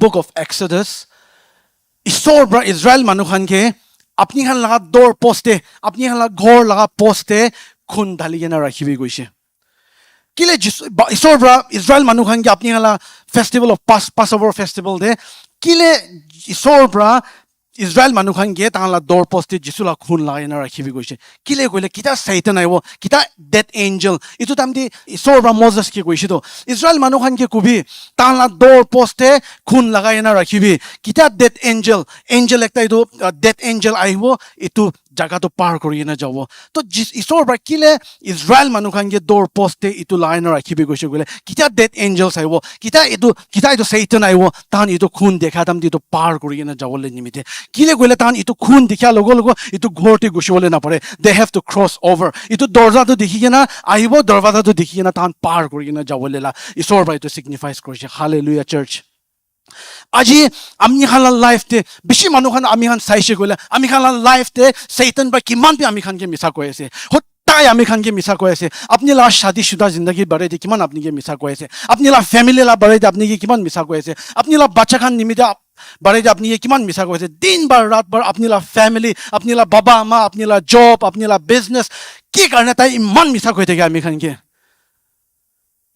book of Exodus isor bra Israel manukhanke apni khan laga door poste apni khan laga ghor laga poste khun dhali kena rakhibi goise kile isor bra Israel manukhanke apni khan laga festival of Passover festival de kile isor bra Israel manukhan ge tangla door post jisu la khun la ina rakhibi goise kile goile kita satan aibo kita death angel itu tamdi isor bra Moses ke goise to Israel manukhan ke kubi tangla door post khun laga ina rakhibi kita death angel ekta itu death angel aibo itu jaga to par kori na jabo to isor bra kile Israel manukhan ge door post itu la ina rakhibi goise gole kita death angels aibo kita itu satan aibo tan itu khun dekha tamdi itu par kori na jabole nimite kile goile tan itu khun dikha logo itu ghorti gushibole na pare they have to cross over itu dorja to dikhigena aibo darwaza to dikhigena tan par korigena jabole la isor bra itu signifies korise hallelujah church আজি আমি খালা life তে বেশি মানুহ খান আমি খান চাইছে গলে আমি খালা লাইফ তে সৈতান বা কিমান পে আমি খানকে মিছা কৈ আছে হতাই আমি খানকে মিছা কৈ আছে আপনি লা শাদী শুদা জিন্দগি বাৰে দে কিমান আপনি কে মিছা কৈ আছে আপনি লা ফ্যামিলি লা বাৰে দে আপনি কি কিমান মিছা কৈ আছে আপনি লা বাচ্চা খান নিমিতে বাৰে দে আপনি কিমান মিছা কৈ আছে দিন বাৰ ৰাত বাৰ আপনি লা ফ্যামিলি আপনি লা বাবা মা আপনি লা জব আপনি লা বিজনেস কি কাৰণে তাই ইমান মিছা কৈ থাকে আমি খানকে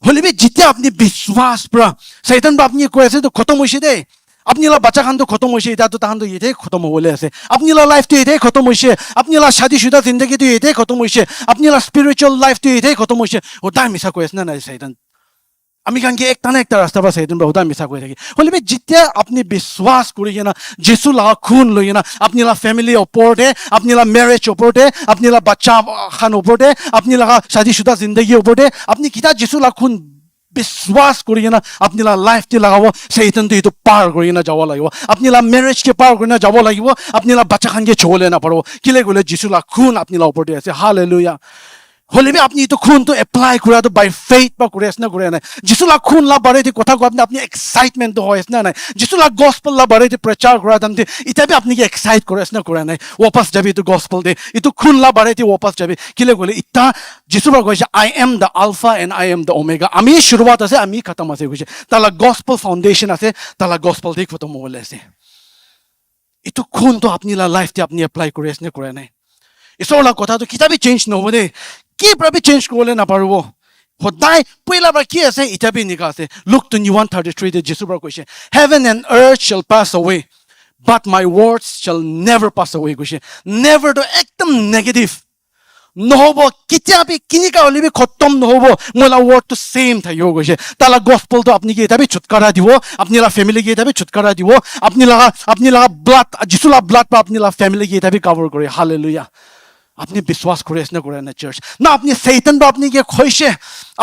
হলিবি যেতিয়া আপনি বিশ্বাস পৰা শয়তান বা আপনি কৈ আছে তো খতম হৈছে দে আপনি লা বাচ্চা খান তো খতম হৈছে এটা তো তাহান তো ইতে খতম হবলে আছে আপনি লা লাইফ তো ইতে খতম হৈছে আপনি লা শাদী শুদা জিন্দগি তো ইতে খতম হৈছে আপনি লা স্পিরিচুয়াল লাইফ তো ইতে খতম হৈছে ওটা মিছা কৈ আছে না শয়তান আমি কান কি একটা না একটা রাস্তা বা শয়তান বা ওটা মিছা কৈ থাকে হলিবি যেতিয়া আপনি বিশ্বাস কৰি না যিশু লা খুন লৈ না আপনি লা ফ্যামিলি ওপৰতে আপনি লা ম্যাৰেজ ওপৰতে আপনি লা বাচ্চা খান ওপৰতে আপনি লা শাদী শুদা জিন্দগি ওপৰতে আপনি কিটা যিশু লা খুন বিশ্বাস কৰি না আপনি লা লাইফ তে লাগাব শয়তান তো ইটো পাৰ কৰি না যাব লাগিব আপনি লা ম্যাৰেজ কে পাৰ কৰি না যাব লাগিব আপনি লা বাচ্চা খান কে চলে না পারবো কিলে গলে যিশু লা খুন আপনি লা ওপৰতে আছে হালেলুয়া হলিবি আপনি ইটো খুন তো এপ্লাই কৰা তো বাই ফেইথ বা কৰি আছে না কৰে নাই যিশু লা খুন লা বাৰে কথা কো আপনি এক্সাইটমেন্ট হয় আছে না নাই যিশু লা গসপেল লা বাৰে প্ৰচাৰ কৰা তামতে ইতাবি আপনি কি এক্সাইট কৰে আছে না কৰে নাই ওয়াপাস যাবি তো গসপেল দে ইটো খুন লা বাৰে ওয়াপাস যাবি কিলে গলে ইটা যিশু বা কৈছে I am the alpha and I am the omega আমি শুৰুৱাত আছে আমি খতম আছে কৈছে তালা গসপেল ফাউন্ডেশন আছে তালা গসপেল দি খতম হবলে আছে ইটো খুন তো আপনি লা লাইফ তে আপনি এপ্লাই কৰি আছে না কৰে নাই ইছৰ লা কথা তো কিতাবি চেঞ্জ নহব দে কি প্ৰবি চেঞ্জ কৰলে না পারবো সদায় পইলা বা কি আছে ইতাবি নিকা আছে লুক 21:33 তে যিশু বা কৈছে heaven and earth shall pass away but my words shall never pass away কৈছে never to একদম নেগেটিভ নহব কিতাবি কিনিকা হলিবি খতম নহব মোলা ওয়ার্ড তো সেম থাকিব কৈছে তালা গসপেল তো আপনি কি ইতাবি ছুটকাৰা দিব আপনি লা ফ্যামিলি কি ইতাবি ছুটকাৰা দিব আপনি লা ব্লাড যিশু লা ব্লাড পা আপনি লা ফ্যামিলি কি ইতাবি কভার করে হালেলুয়া আপনি বিশ্বাস করে আছে না করে না চার্চ না আপনি শয়তান বা আপনি কি খইছে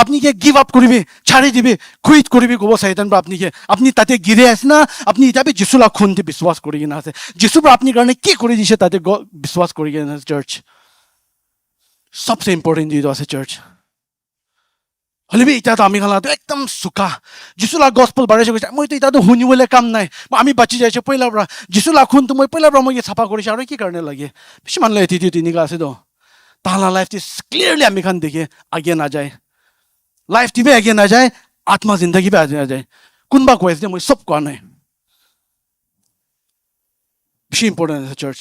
আপনি কি গিভ আপ করিবি ছাড়ি দিবি কুইট করিবি কব শয়তান বা আপনি তাতে গিরে আছে না আপনি ইতাবি যিশু লা খুনতে বিশ্বাস করি না আছে যিশু বা আপনি কারণে কি করে দিছে তাতে বিশ্বাস করি না চার্চ सबसे इम्पोर्टेंट चीज আছে চার্চ হলিবি এটা তো আমি খালা তো একদম সুকা যিশু লা গসপেল বাড়াইছে কৈছে মই তো এটা তো শুনিবলে কাম নাই আমি বাচি যাইছে পইলা পৰা যিশু লা খুন তো মই পইলা পৰা মই ছাপা কৰিছে আৰু কি কাৰণে লাগে বেছি মানলে এটি তিনিকা আছে তো তাহলা লাইফ তে ক্লিয়ারলি আমি খান দেখে আগে না যায় লাইফ টিভি আগে না যায় আত্মা জিন্দগি বে আগে না যায় কোনবা কৈ আছে মই সব কোৱা নাই বেছি ইম্পর্টেন্ট আছে চার্চ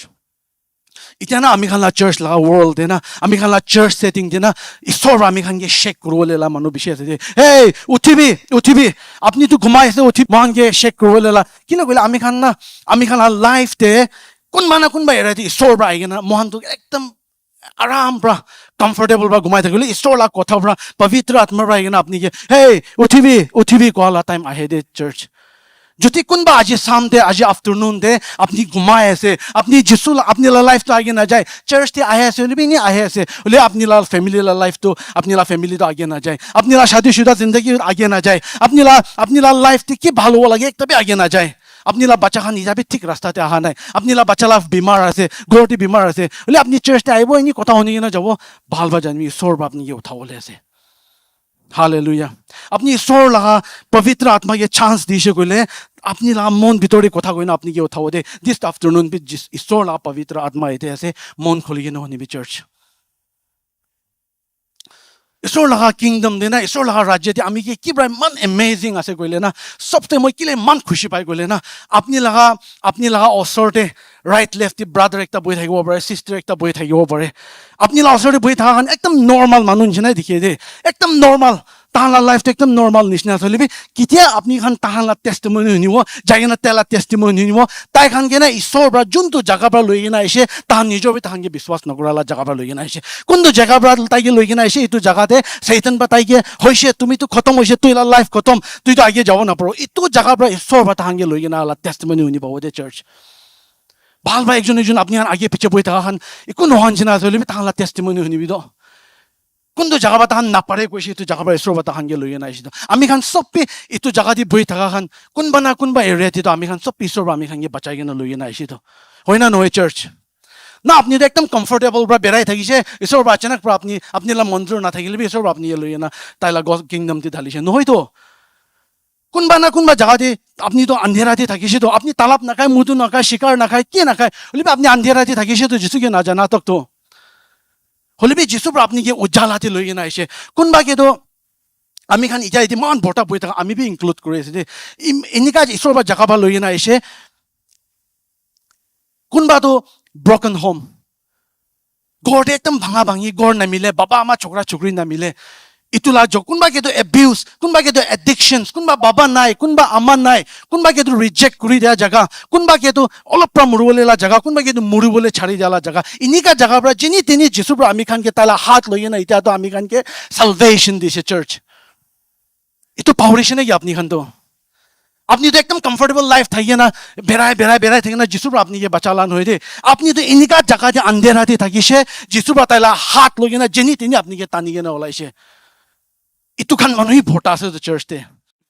ইতিয়া না আমি খালা চার্চ লা ওয়ার্ল্ড দে না আমি খালা চার্চ সেটিং দে না ঈশ্বর আমি খানকে শেক করবলে লা মানুহ বেশি আছে এই উঠিবি আপনি তো ঘুমাই আছে উঠি মহানকে শেক করবলে লা কি না কইলা আমি খালা লাইফ তে কোনবা এরাইতে ঈশ্বর বা আইগে না মহান তো একদম আরাম পৰা কমফৰ্টেবল বা ঘুমাই থাকিলে ঈশ্বৰ লা কথা পৰা পবিত্ৰ আত্মা পৰা আইগে না আপনি কি এই উঠিবি কোলা টাইম আহে দে চার্চ যদি কোনবা আজি সামতে আজি আফটারনুন দে আপনি ঘুমাই আছে আপনি যিশু আপনি লা লাইফ তো আগে না যায় চার্চ তে আহে আছে বলি নি আহে আছে বলে আপনি লা ফ্যামিলি লা লাইফ তো আপনি লা ফ্যামিলি তো আগে না যায় আপনি লা শাদী শুদা জিন্দগি আগে না যায় আপনি লা লাইফ তে কি ভালো লাগে একটা भी আগে না যায় আপনি লা বাচ্চা খান যাবে ঠিক রাস্তাতে আহা নাই আপনি লা বাচ্চা লা বিমার আছে ঘরটি বিমার আছে বলে আপনি চার্চ তে আইবো এনি কথা শুনি না যাব ভালবা জানি ঈশ্বর বা আপনি কি উঠাবলে আছে হালেলুয়া আপনি ঈশ্বর লাগা পবিত্র আত্মাকে চান্স দিছে কইলে আপনি লা মন ভিতরে কথা কই না আপনি কি উঠাব দে দিস আফটারনুন বি ঈশ্বর লা পবিত্র আত্মা এতে আছে মন খুলি কেনে শুনিবি চার্চ ঈশ্বৰ লগা কিংডম দে না ঈশ্বৰ লগা ৰাজ্য দি আমি কি প্ৰায় ইমান এমেজিং আছে কৰিলে না চবতে মই কিলে ইমান খুচি পাই গ'লে না আপুনি লগা ওচৰতে ৰাইট লেফ্ট ব্ৰাদাৰ একটা বহি থাকিব পাৰে চিষ্টাৰ একটা বহি থাকিব পাৰে আপুনি লগা ওচৰতে বহি থকা কাৰণে একদম নৰ্মেল মানুহ নিচিনাই দেখিয়ে দে একদম নৰ্মেল তাহাঁৰ লাইফটো একদম নৰ্মেল নিচিনা চলিবি কেতিয়া আপুনি খান তাহাঁৰ টেষ্টিমনি শুনিব যাই কিনে তেলা টেষ্টিমনি শুনিব তাই খান কেনে ঈশ্বৰৰ পৰা যোনটো জেগাৰ পৰা লৈ কিনে আহিছে তাহাঁ নিজৰ তাহাঁকে বিশ্বাস নকৰালা জেগাৰ পৰা লৈ কিনে আহিছে কোনটো জেগাৰ পৰা তাইকে লৈ কিনে আহিছে এইটো জেগাতে চৈতান বা তাইকে হৈছে তুমিতো খতম হৈছে তুই লাইফ খতম তুইতো আগে যাব নাপাৰ এইটো জেগাৰ পৰা ঈশ্বৰৰ পৰা তাহাঁকে লৈ কিনে আলা টেষ্টিমনি শুনি পাব দে চাৰ্চ ভাল বা একজন আপুনি আগে পিছে বহি থকা খান একো নোহোৱা নিচিনা চলিবি তাহাঁৰ টেষ্টিমনি শুনিবি তো কোনটো জেগা পৰা তাহান নাপাৰে কৈছে এইটো জেগাৰ পৰা ঈশ্বৰৰ পৰা তাহাঁকে লৈ কিনে আহিছে আমি খান চবেই এইটো জেগা দি বহি থকা খান কোনোবা না কোনোবা এৰিয়াতে আমি খান চব ঈশ্বৰৰ পৰা আমি খানকে বাচাই কিনে লৈ কিনে আহিছে হয় না নহয় চাৰ্চ না আপুনি একদম কমফৰ্টেবল পৰা বেৰাই থাকিছে ঈশ্বৰৰ পৰা আচানক পৰা আপুনি মন্দিৰ নাথাকিলে ঈশ্বৰৰ পৰা আপুনি লৈ কিনে তাইলা গছ কিংডমতে ঢালিছে নহয়তো কোনোবা না কোনোবা জেগাতে আপুনিতো আন্ধেৰাতে থাকিছেতো আপুনি তালাপ নাখায় মধু নাখায় চিকাৰ নাখায় কি নাখায় হ'লে আপুনি আন্ধেৰাতে থাকিছেতো যিচুকে নাজানা তকতো হ'লে যিচুৰ পৰা আপুনি কি উজ্জ্বলাতে লৈ কিনে আহিছে কোনোবাকেতো আমি খান এতিয়া ইমান বৰ্তা বহি থাকা আমি ইনক্লুড কৰি আছো দেই এনেকুৱা ঈশ্বৰৰ পৰা জেগা পৰা লৈ কিনে আহিছে কোনোবাতো ব্ৰকেন হোম ঘৰতে একদম ভাঙা ভাঙি ঘৰ নামিলে বাবা আমাৰ ছোকৰা ছোকৰি নামিলে ইটো লাজ কোনোবাকেতো এবিউজ কোনোবাকেতো এডিকশ্যনছ কোনোবা বাবা নাই কোনোবা আমাৰ নাই কোনোবাকেতো ৰিজেক্ট কৰি দিয়া জেগা কোনোবাকেতো অলপ পৰা মৰিবলৈ লা জেগা কোনোবাকেতো মৰিবলৈ ছাৰি দিয়া জেগা এনেকুৱা জেগাৰ পৰা যেনি তেনি যিচুৰ পৰা আমি খানকে তাইলা হাত লৈ কিনে এতিয়াতো আমি খানকে চালভেশ্যন দিছে চাৰ্চ এইটো পাহৰিছে নেকি আপুনি খানতো আপনিতো একদম কমফৰ্টেবল লাইফ থাকে না বেৰাই থাকে না যিচুৰ পৰা আপুনি বাচালা নহয় দেই আপুনিতো এনেকুৱা জেগাতে আন্ধেৰাতে থাকিছে যিচুৰ পৰা তাইলা হাত লৈ কিনে যেনি তেনি আপুনি টানি কিনে ওলাইছে এইটো খান মানুহে ভৰ্তা আছে চাৰ্চতে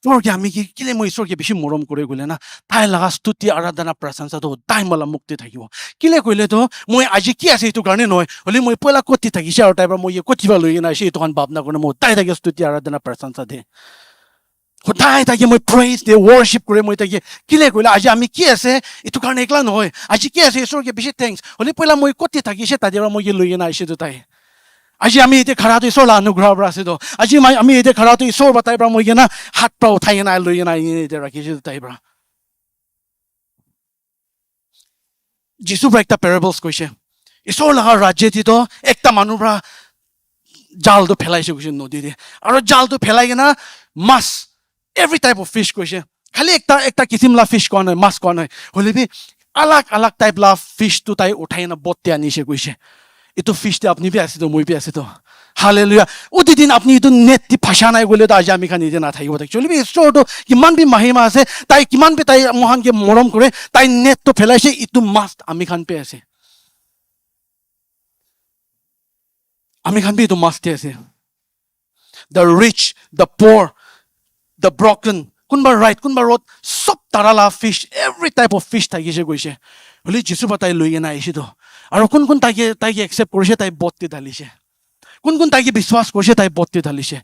ঈশ্বৰকে আমি কিলে মই ঈশ্বৰকে বেছি মৰম কৰি গ'লে না তাই লগা স্তুতি আৰাধনা প্ৰশংসাটো সদায় মোলা মুক্তি থাকিব কিলে কৰিলেতো মই আজি কি আছে এইটো কাৰণে নহয় হ'লে মই পইলা কতি থাকিছে আৰু তাইৰ পৰা মই কতিবা লৈ কিনে আহিছে এইটো খান ভাৱনা কৰি মই সদায় থাকে স্তুতি আৰাধনা প্ৰশংসা দে সদায় তাকে মই প্ৰেইজ দে ৱৰ্শ্বিপ কৰি মই তাকে কিলে কৰিলে আজি আমি কি আছে এইটো কাৰণে একলা নহয় আজি কি আছে ঈশ্বৰকে বেছি থেংকছ হ'লে পইলা মই কতি থাকিছে তাইৰ পৰা মই লৈ কিনে আহিছেতো তাই আজি আমি এতিয়া খাৰাটো ঈশ্বৰৰ অনুগ্ৰহৰ পৰা আছেতো আজি আমি এতিয়া খাৰাটো ঈশ্বৰৰ পৰা তাইৰ পৰা মই কিনে হাত পৰা উঠাই কিনে লৈ কিনে এতিয়া ৰাখিছোঁ তাইৰ পৰা যিচুৰ পৰা একটা পেৰাবলছ কৈছে ঈশ্বৰ লগা ৰাজ্যটিতো একটা মানুহৰ পৰা জালটো ফেলাইছে কৈছে নদীৰে আৰু জালটো ফেলাই কিনে মাছ এভৰি টাইপ অফ ফিছ কৈছে খালি একটা কিচিমলা ফিছ কোৱা নাই মাছ কোৱা নাই হ'লে আলাগ টাইপলা ফিছটো তাই উঠাই কিনে বত্তি আনিছে কৈছে এইটো ফিছটো আপুনি আছেতো মই আছেতো হালেলুয়া অতিদিন আপুনি এইটো নেট দি ফাঁচা নাই গ'লেতো আজি আমি খান নিজে নাথাকিব চলিবি ঈশ্বৰটো কিমান মাহিমা আছে তাই কিমান তাই মহানকে মৰম কৰে তাই নেটটো ফেলাইছে এইটো মাছ আমি খান পে আছে আমি খান এইটো মাছতে আছে the rich the poor the broken কোনোবা ৰাইট কোনোবা ৰ'ড চব তাৰালা fish every type of fish থাকিছে কৈছে হ'লে যিচুৰ পৰা তাই লৈ কিনে আহিছেতো আৰু কোন তাইকে একচেপ্ট কৰিছে তাই বত্তি ঢালিছে কোন তাইকে বিশ্বাস কৰিছে তাই বত্তি ঢালিছে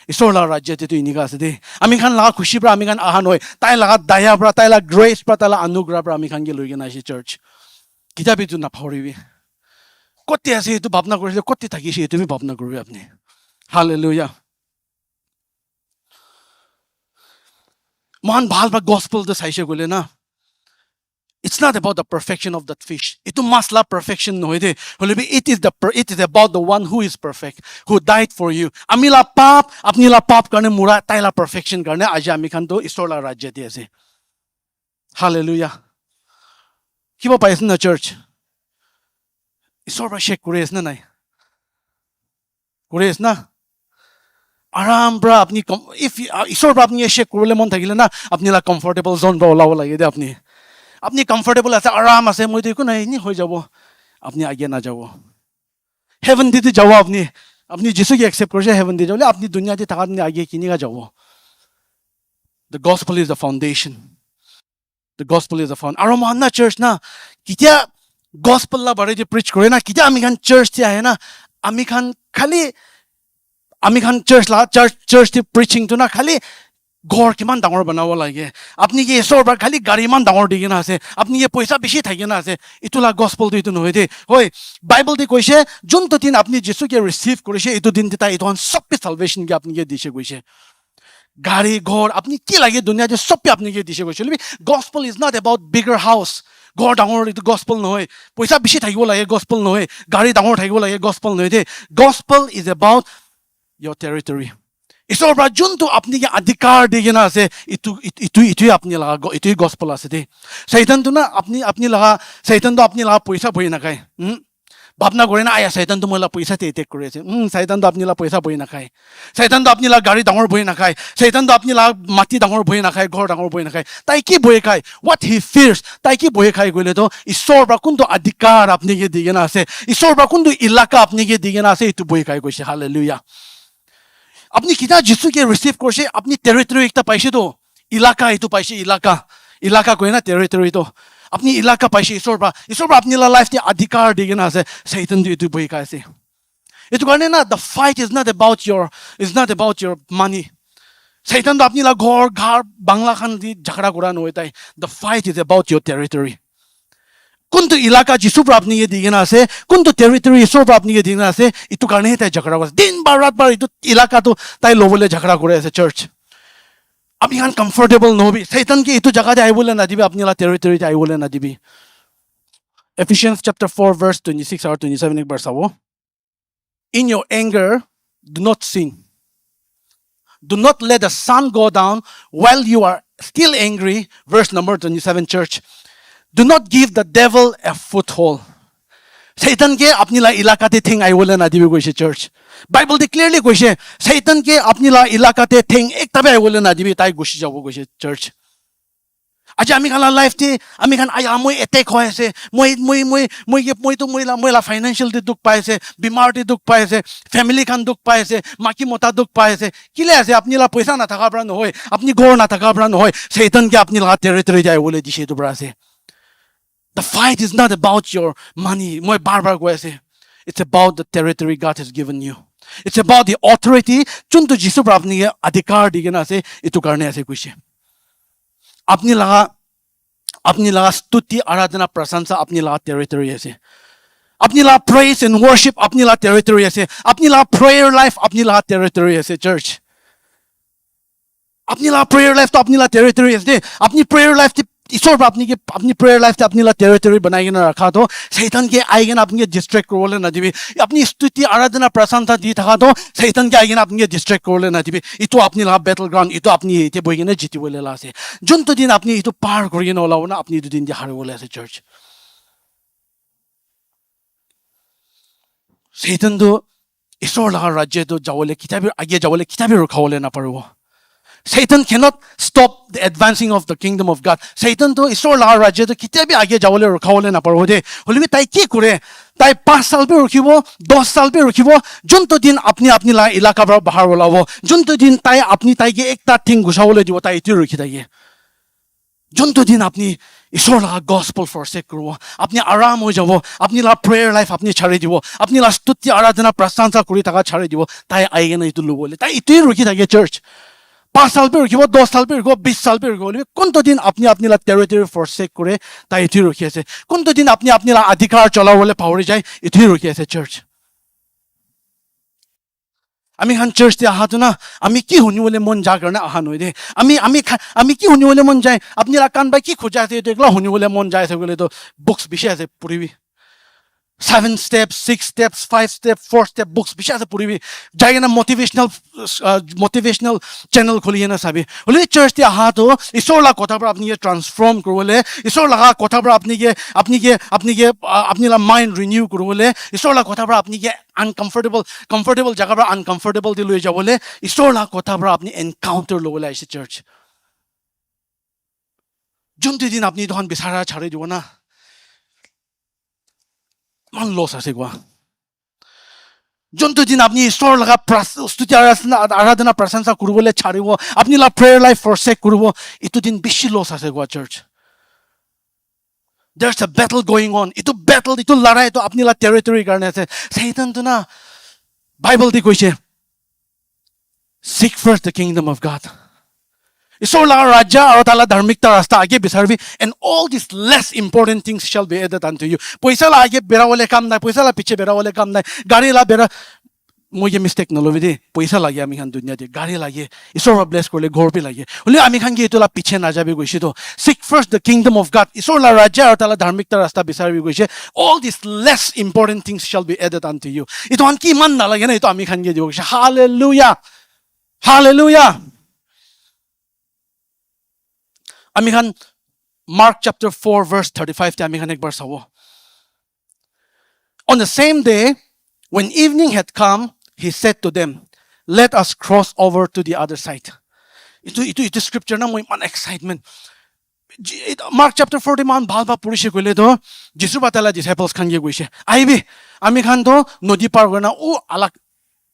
ঈশ্বৰ লগা ৰাজ্যটো এনেকুৱা আছে দেই আমি খান লগা খুচিৰ পৰা আমি খান অহা নহয় তাই লগা দায়াৰ পৰা তাই লগা গ্ৰেচ পৰা তাই লগা অনুগ্ৰহৰ পৰা আমি খানকে লৈ কিনে আহিছে চাৰ্চ কিতাপটো নাপাহৰিবি কতি আছে এইটো ভাৱনা কৰিছে কতি থাকিছে এইটো ভাৱনা কৰিবি আপুনি হালেলুয়া মহান ভাল বা গস্পেলটো চাইছে গ'লে না It's not about the perfection of that fish. Ito masla perfection no ide. Holibi it is about the one who is perfect, who died for you. Amila pap, apni la pap karne mura taila perfection karne aja ami khan to isor la rajya di ase. Hallelujah. Kiba paise na church. Isor ba shek kures na nai. Kures na. Aram bra apni if isor ba apni shek kurule mon thakile na apni la comfortable zone ba olawo lage de apni. আপনি comfortable আছে আৰাম আছে মইতো একো নাই এনে হৈ যাব আপনি আগে না যাব হেভেন দিতে যাব আপনি যিচুকে একসেপ্ট কৰিছে হেভেন দি যাবলে আপনি দুনিয়াতে থাকা দিন আগে কিনিগা যাব the gospel is the foundation আৰু মহানা চাৰ্চ না কিতিয়া gospel লা বাৰে যে প্ৰিচ কৰে না কিতিয়া আমি খান চাৰ্চ তে আহে না আমি খান চাৰ্চ তে প্ৰিচিং তো না খালি ঘৰ কিমান ডাঙৰ বনাব লাগে আপুনি কি ঈশ্বৰৰ পৰা খালি গাড়ী ইমান ডাঙৰ দি কিনে আছে আপুনি কি পইচা বেছি থাকি না আছে এইটো লা গস্পলটো এইটো নহয় দেই হয় বাইবেল দি কৈছে যোনটো দিন আপুনি যিশুকে ৰিচিভ কৰিছে এইটো দিন তাই এইটো সবকে সালভেশন কি আপুনি দিছে গৈছে গাড়ী ঘৰ আপুনি কি লাগে দুনিয়াতে সবকে আপুনি দিছে গৈছে gospel is not about bigger house ঘৰ ডাঙৰ এইটো গস্পল নহয় পইচা বেছি থাকিব লাগে গস্পল নহয় গাড়ী ডাঙৰ থাকিব লাগে গস্পল নহয় দেই গস্পল ইজ এবাউট your territory ঈশ্বৰৰ পৰা যোনটো আপুনি অধিকাৰ দি কিনে আছে ইটোৱে আপুনি লগা ইটোৱে গস্পল আছে দেই শয়তানটো না আপুনি লগা শয়তানটো আপুনি লগা পইচা বহি নাখায় ভাবনা কৰে না আয়া শয়তানটো মই পইচা টেক কৰি আছে শয়তানটো আপুনি লগা পইচা বহি নাখায় শয়তানটো আপুনি লগা গাড়ী ডাঙৰ বহি নাখায় শয়তানটো আপুনি লগা মাটি ডাঙৰ বহি নাখায় ঘৰ ডাঙৰ বহি নাখায় তাই কি বহি খায় হোৱাট হি ফিয়াৰ্ছ তাই কি বহি খাই গ'লে তো ঈশ্বৰৰ পৰা কোনটো অধিকাৰ আপুনি দি কিনে আছে ঈশ্বৰৰ পৰা কোনটো ইলাকা আপুনি দি কিনে আছে এইটো বহি খাই গৈছে হালেলুয়া আপনি কিতা যিশুকে রিসিভ করছে আপনি টেরিটরি একটা পাইছে তো ইলাকা এইটো পাইছে ইলাকা কয় না টেরিটরিটো আপনি ইলাকা পাইছে ঈশ্বৰ পৰা আপনি লাইফতে অধিকাৰ দি কিনে আছে শয়তান এইটো বহি খাই আছে এইটো কাৰণে না the fight is not about your মানি শয়তানটো আপনি ঘৰ বাংলা খান দি ঝগড়া কৰা নহয় তাই the fight is about your territory কোনটো ইলাকা যিশুৰ পৰা আপুনি দি কিনে আছে কোনটো টেৰিটৰি ঈশ্বৰৰ পৰা আপুনি দি কিনে আছে এইটো কাৰণেহে তাই ঝগড়া কৰে দিন বাৰ ৰাত বাৰ এইটো ইলাকাটো তাই ল'বলৈ ঝগড়া কৰি আছে চাৰ্চ আমি ইমান কমফৰ্টেবল নহবি শয়তানকে এইটো জাগাতে আহিবলৈ নাদিবি আপুনি টেৰিটৰিতে আহিবলৈ নাদিবি Ephesians chapter 4 verse 26 আৰু 27 একবাৰ চাব In your anger do not sin do not let the sun go down while you are still angry verse number 27 church Do not give the devil a foothold. Satan ke apni la ilakate thing aibole na dibi koise church. Bible de clearly koise Satan ke apni la ilakate thing ekta be aibole na dibi tai gushi jabo koise church. Aja ami khala life te ami khan aya moi attack hoy ase moi to moi la financial te duk pai ase bimar te duk pai ase family khan duk pai ase maki mota duk pai ase kile ase apni la paisa na thaka bra no hoy apni gor na thaka bra no hoy Satan ke apni la territory jai bole dishe to bra ase The fight is not about your money. Moi bar go ase. It's about the territory God has given you. It's about the authority. Chuntu Jisu pra apni adhikar digena ase itu karne ase kuise. Apni laga stuti aradhana prasansa apni laga territory ase. Apni laga praise and worship apni laga territory ase. Apni laga prayer life apni laga territory ase church. Apni laga prayer life to apni laga territory ase. Apni prayer life ঈশ্বৰ পৰা আপনি prayer লাইফতে আপনি লা territory বনাই কিনে ৰাখা তো শয়তান কে আই কিনে আপনি ডিস্ট্ৰেক্ট কৰলে না দিবি আপনি স্তুতি আৰাধনা প্ৰশংসা দি থাকা তো শয়তান কে আই কিনে আপনি ডিস্ট্ৰেক্ট কৰলে না দিবি ইটো আপনি লা বেটল গ্ৰাউণ্ড ইটো আপনি এতে বহি কিনে জিতিবলৈ আছে যোনটো দিন আপনি ইটো পাৰ কৰি কিনে ওলাব না আপনি দুদিন দি হাৰিবলৈ আছে চাৰ্চ শয়তানটো ঈশ্বৰ লগা ৰাজ্যটো যাবলৈ কিতাপৰ আগে যাবলৈ কিতাপে ৰখাবলৈ নাপাৰিব Satan cannot stop the advancing of the kingdom of God. Satan to ঈশ্বৰ লগা ৰাজ্যটো কিতাপে আগে যাবলৈ ৰখাবলৈ নাপাৰিব দে হলিবি তাই কি কৰে তাই 5 সাল পে ৰখিব 10 সাল পে ৰখিব যোনটো দিন আপনি লা ইলাকা পৰা বাহিৰ ওলাব যোনটো দিন তাই তাইকে একটা থিং গুছাবলৈ দিব তাই ইটো ৰখি থাকে যোনটো দিন আপনি ঈশ্বৰ লগা গস্পল ফৰসেক কৰিব আপনি আৰাম হৈ যাব আপনি লা প্ৰেয়াৰ লাইফ আপনি ছাড়ি দিব আপনি লা স্তুতি আৰাধনা প্ৰশংসা কৰি থাকা ছাড়ি দিব তাই আইগেনে ইটো লবলৈ তাই ইটোই ৰখি থাকে চাৰ্চ 5 সাল পে ৰখিব 10 সাল পে ৰখিব 20 সাল পে ৰখিব কোনটো দিন আপনি লা টেৰিটৰি ফৰসেক কৰে তাই ইটোই ৰখি আছে কোনটো দিন আপনি লা অধিকাৰ চলাবলৈ পাহৰি যায় ইটোই ৰখি আছে চাৰ্চ আমি খান চাৰ্চ তে আহাতো না আমি কি শুনিবলৈ মন যায় কাৰণে আহা নহয় দে আমি কি শুনিবলৈ মন যায় আপনি লা কান বাই কি খোজা আছে দেখলা শুনিবলৈ মন যায় আছে গলে তো বুকস বিশে আছে পঢ়িবি 7 steps 6 steps 5 steps 4 step books bisha ase puribi jaigena motivational channel kholi na sabi holi church te aha to isor la kotha par apni transform korole isor la kotha par apni la mind renew korole isor la kotha par apni ke comfortable jaga par uncomfortable te loi jabole isor la kotha par apni encounter lobole aise church junti din apni dohan bisara chhare dibo na মান loss আছে গোয়া যোনটো দিন আপনি ঈশ্বৰ লগা স্তুতি আৰাধনা প্ৰশংসা কৰিবলৈ ছাড়িব আপনি লা প্ৰেয়াৰ লাইফ ফৰসেক কৰিব ইটো দিন বেছি লস আছে Goa church there's a battle going on ইটো লড়াই তো আপনি লা টেৰিটৰি কাৰণে আছে শয়তান তো না বাইবেল দি কৈছে seek first the kingdom of God ঈশ্বৰ লগা ৰাজ্য আৰু তালা ধাৰ্মিকতা ৰাস্তা আগে বিচাৰিবি and all these less important things shall be added unto you পইচা লা আগে বেৰাবলৈ কাম নাই পইচা লা পিছে বেৰাবলৈ কাম নাই গাড়ী লা বেৰা মই কি মিষ্টেক নল'বি দেই পইচা লাগে আমি খান দুনিয়া দিয়ে গাড়ী লাগে ঈশ্বৰৰ ব্লেছ কৰিলে ঘৰ পি লাগে হ'লে আমি খান কি এইটো লা পিছে নাযাবি গৈছে তো seek first the kingdom of God ঈশ্বৰ লা ৰাজ্য আৰু তালা ধাৰ্মিকতা ৰাস্তা বিচাৰিবি গৈছে all these less important things shall be added unto you এইটো আনকি ইমান নালাগে না এইটো আমি খান কি দিব গৈছে হালেলুয়া হালেলুয়া আমি খান Mark chapter 4 verse 35 তে আমি খান একবাৰ চাব On the same day when evening had come he said to them let us cross over to the other side itu scripture na মই ইমান এক্সাইটমেন্ট Mark chapter 40 মান ভাল পঢ়িছে কইলে তো যিশু বাতালা ডিসাইপলস খান গিয়ে গৈছে আইবি আমি খান তো নদী পাৰ কৰি না ও আলাক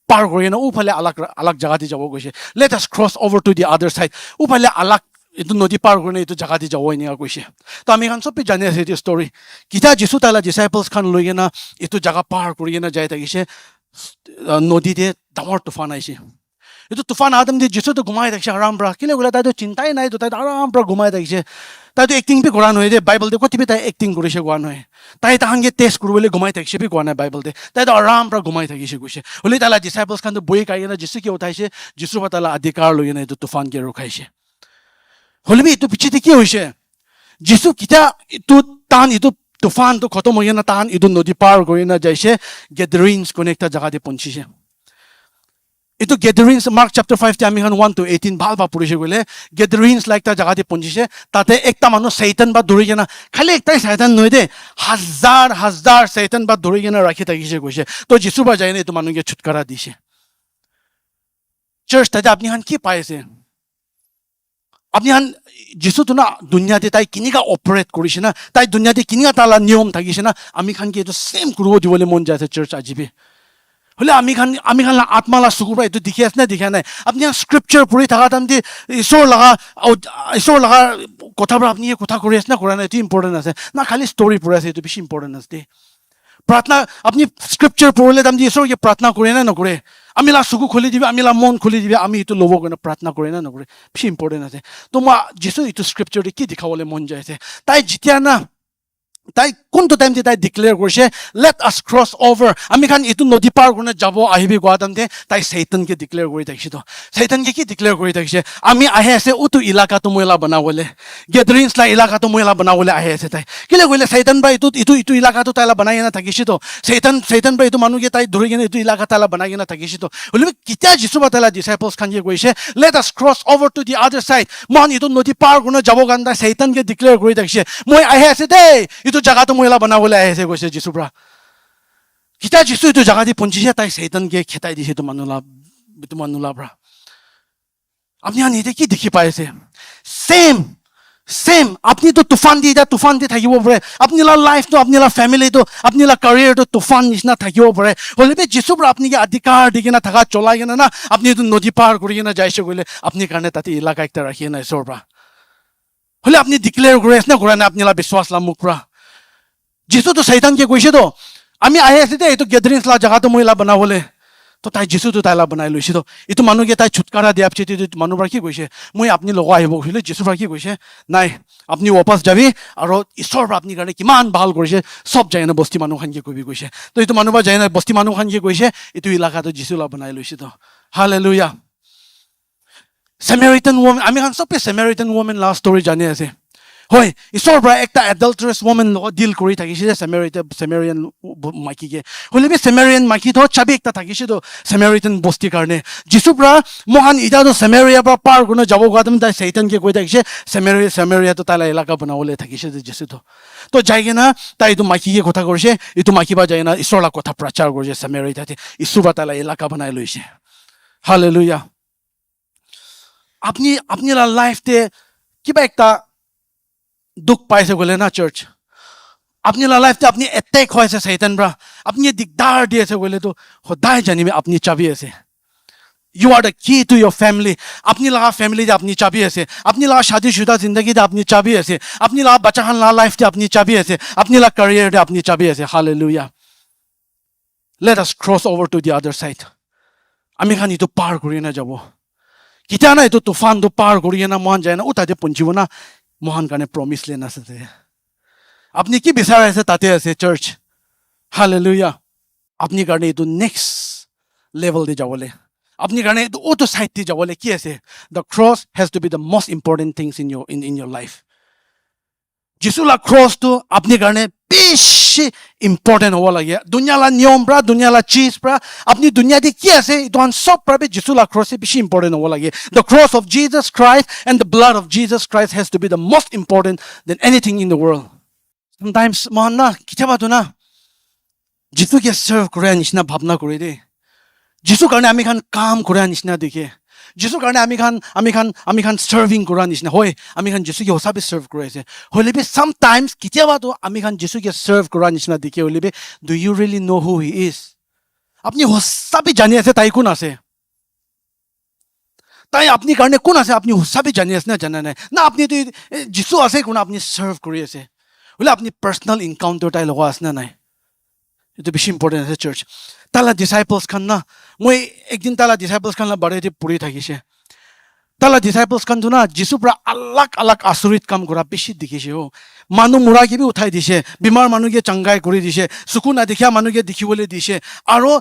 পাৰ কৰি না ও ফালে আলাক জায়গা দি যাব গৈছে let us cross over to the other side ও ফালে আলাক এইটো নদী পাৰ কৰি এইটো জায়গা দি যাব এনেকা কৈছে তো আমি খান সবে জানি আছে এইটো ষ্টৰী কিতা যিশু তালা ডিসাইপলস খান লৈ না এইটো জায়গা পাৰ কৰি না যাই থাকিছে নদীতে ডাঙৰ তুফান আহিছে এইটো তুফান আদম দি যিশু তো ঘুমাই থাকিছে আৰাম পৰা কিলে গ'লে তাইতো চিন্তাই নাই তো তাই আৰাম পৰা ঘুমাই থাকিছে তাইতো এক্টিং বি কৰা নহয় দে বাইবেল দে কতিবি তাই এক্টিং কৰিছে কোৱা নহয় তাই তাহাংগে টেষ্ট কৰিবলৈ ঘুমাই থাকিছে বি কোৱা নাই বাইবেল দে তাইতো আৰাম পৰা ঘুমাই থাকিছে কৈছে হ'লে তালা ডিসাইপলস খান তো বহি কাঢ়ি না যিশু কি উঠাইছে যিশু বা তালা অধিকাৰ লৈ না এইটো তুফানকে ৰখাইছে হ'লে বি এইটো পিছতে কি হৈছে যিশু কিতা এইটো তাহান এইটো তুফানটো খতম হৈ না তাহান এইটো নদী পাৰ কৰি না যাইছে গেদাৰিনছ কোনে একটা জাগাতে পৌঁছিছে এইটো গেদাৰিনছ মাৰ্ক চেপ্টাৰ 5 তে আমি 1 to 18 ভাল পঢ়িছে গলে গেদাৰিনছ লাইক এটা জাগাতে পৌঁছিছে তাতে একটা মানুহ শয়তান বা ধৰি কেনা খালি একটাই শয়তান নহয় দে হাজাৰ হাজাৰ শয়তান বা ধৰি কেনা ৰাখি থাকিছে কৈছে তো যিশু বা যায় না এইটো মানুহকে ছুটকাৰা দিছে চাৰ্চ তাতে আপনি হান কি পাইছে আপনি হান যিশু তো না দুনিয়াতে তাই কিনিকা অপাৰেট কৰিছে না তাই দুনিয়াতে কিনিকা তালা নিয়ম থাকিছে না আমি খান কি এইটো সেম কৰিব দিবলৈ মন যায় চাৰ্চ আজিবি হ'লে আমি খান আত্মালা চকুৰ পৰা এইটো দেখি আছে না দেখা নাই আপনি স্ক্ৰিপচাৰ পঢ়ি থকা তামদি ঈশ্বৰ লগা কথাবোৰ আপনি কথা কৰি আছে না কৰা নাই এইটো ইম্পৰ্টেণ্ট আছে না খালি ষ্টৰী পঢ়ি আছে এইটো বেছি ইম্পৰ্টেণ্ট আছে দেই প্ৰাৰ্থনা আপনি স্ক্ৰিপচাৰ পঢ়িলে তামদি ঈশ্বৰকে প্ৰাৰ্থনা কৰে না নকৰে আমি লা চকু খুলি দিবি আমি লা মন খুলি দিবি আমি এইটো ল'ব কাৰণে প্ৰাৰ্থনা কৰে না নকৰে বেছি ইম্পৰ্টেণ্ট আছে তো মই যিশু এইটো স্ক্ৰিপচাৰটো কি দেখাবলৈ মন যায় আছে তাই যেতিয়া না তাই কোনটো টাইমতে তাই ডিক্লেয়াৰ কৰিছে লেট আছ ক্ৰছ অভাৰ আমি খান এইটো নদী পাৰ কৰি যাব আহিবি কোৱা টাইমতে তাই শয়তানকে ডিক্লেয়াৰ কৰি থাকিছে তো শয়তানকে কি ডিক্লেয়াৰ কৰি থাকিছে আমি আহে আছে উটো ইলাকাটো ময়লা বনাবলৈ গেদাৰিনছ লা ইলাকাটো ময়লা বনাবলৈ আহে আছে তাই কিলে কইলে শয়তান বা ইটো ইলাকাটো তাইলা বনাই না থাকিছে তো শয়তান বা এইটো মানুহকে তাই ধৰি কিনে এইটো ইলাকা তাইলা বনাই কিনে থাকিছে তো হ'লে কিতা যিশু বা তাইলা ডিসাইপলছ খান কি কৈছে let us cross over to the আদাৰ সাইড মান এইটো নদী পাৰ কৰি যাব কাৰণে তাই শয়তানকে ডিক্লেয়াৰ কৰি থাকিছে মই আহে আছে দেই এইটো জায়গাটো ময়লা বনাবলৈ আহে আছে কৈছে যিশু পৰা কিতা যিশু এইটো জায়গা দি পৌঁছিছে তাই শয়তানকে খেতাই দিছে এইটো মানুহলা পৰা আপনি হান এতিয়া কি দেখি পাইছে সেম আপনি তো তুফান দি থাকিব পাৰে আপনি লা লাইফটো আপনি লা ফ্যামিলিটো আপনি লা ক্যাৰিয়াৰটো তুফান নিচিনা থাকিব পাৰে হ'লে যিশু পৰা আপনি কি অধিকাৰ দি কিনা থাকা চলাই কিনা না আপনি এইটো নদী পাৰ কৰি কিনা যাইছে গ'লে আপনি কাৰণে তাতে ইলাকা একটা ৰাখি নাই ঈশ্বৰ পৰা হ'লে আপনি ডিক্লেয়াৰ কৰি আছে না কৰা নাই আপনি লা বিশ্বাস লা মুখ পৰা যিশু তো শয়তানকে কৈছে তো আমি আহি আছে দে এইটো গেদাৰিনছ লা জাগাটো ময়লা বনাবলৈ তো তাই যিশু তো তাইলা বনাই লৈছে তো এইটো মানুহকে তাই ছুটকাৰা দিয়া পিছত এইটো মানুহৰ কি কৈছে মই আপনি লগ আহিব কৈছিলে যিশু কি কৈছে নাই আপনি ৱাপাছ যাবি আৰু ঈশ্বৰৰ পৰা আপনি কাৰণে কিমান ভাল কৰিছে সব যায় না বস্তি মানুহ খানকে কবি কৈছে তো এইটো মানুহ যায় না বস্তি মানুহ খানকে কৈছে এইটো ইলাকাটো যিশু লা বনাই লৈছে তো হালেলুয়া সামাৰিটান ওমেন আমি খান সবে সামাৰিটান ওমেন লা ষ্টৰী জানি আছে হয় ঈশ্বৰৰ পৰা একটা এডাল্টাৰাছ ওমেন লগত ডিল কৰি থাকিছে সামাৰিয়ান মাইকীকে হ'লে বি সামাৰিয়ান মাইকী তো চাবি একটা থাকিছে তো সামাৰিটান বস্তিৰ কাৰণে যিশু পৰা মহান ইটাতো সামাৰিয়া পৰা পাৰ কৰি যাব গাদম তাই শয়তানকে কৈ থাকিছে সামাৰিয়াটো তাইলা এলেকা বনাবলৈ থাকিছে যিশু তো যাই কিনা তাই এইটো মাইকীকে কথা কৰিছে এইটো মাইকী বা যায় না ঈশ্বৰৰ কথা প্ৰচাৰ কৰিছে সামাৰিয়াতে ঈশ্বৰ বা তাইলা এলেকা বনাই লৈছে হালেলুয়া আপনি লাইফতে কিবা একটা দুখ পাইছে গ'লে না চাৰ্চ আপনি লাইফতে আপনি এটেক হৈছে শয়তান পৰা আপনি দিগদাৰ দি আছে গ'লে তো সদায় জানিবে আপনি চাবি আছে ইউ আর দ্য কি টু ইয়োর ফ্যামিলি আপনি লাগা ফ্যামিলিতে আপনি চাবি আছে আপনি লাগা শাদীशुदा জিন্দগিতে আপনি চাবি আছে আপনি লাগা বাচ্চাখান লাগা লাইফতে আপনি চাবি আছে আপনি লাগা ক্যারিয়ারতে আপনি চাবি আছে hallelujah let us cross over to the other side আমি খান ইটো পাৰ কৰি না যাব Kita na ito tufan to par kuri na mohan jay na utate punchibo na mohan kane promise le na sa te. Apni ki bisara ase tate ase church. Hallelujah. Apni karne ito next level de jawole. Apni karne ito auto side de jawole ki ase. The cross has to be the most important things in your life. Jisu la cross to apni karne beshi important howa lage. Dunya la niyom pra, dunya la cheese pra. Apni dunya de ki ase ito an sob pra be Jisu la cross se beshi important howa lage. The cross of Jesus Christ and the blood of Jesus Christ has to be the most important than anything in the world. Sometimes mohan na kitaba to na Jisu ke serve kore nishna bhabna kore de. Jisu karne ami khan kaam kore nishna dekhe. Jisu karne ami khan serving kore nishna hoy. Ami khan Jisu ke hosabe serve kore ase. Hoile be sometimes kitaba to ami khan Jisu ke serve kore nishna dekhe hoile be do you really know who he is? Apni hosabe jani ase tai kun ase. Tai apni karne kun ase apni hosabe jani ase na jana nai. Na apni to Jisu ase kun apni serve kore ase. Hoile apni personal encounter tai logo ase na nai. Ito beshi important as church. Tala disciples kan na, moi ekdin tala disciples kan la bare de puri thakise. Tala disciples kan tu na Jisu pra alak asurit kam kora beshi dikhise ho. Manu mura ke bi uthai dise, bimar manu ke changai kori dise, sukun adikhya manu ke dikhibole dise. Aro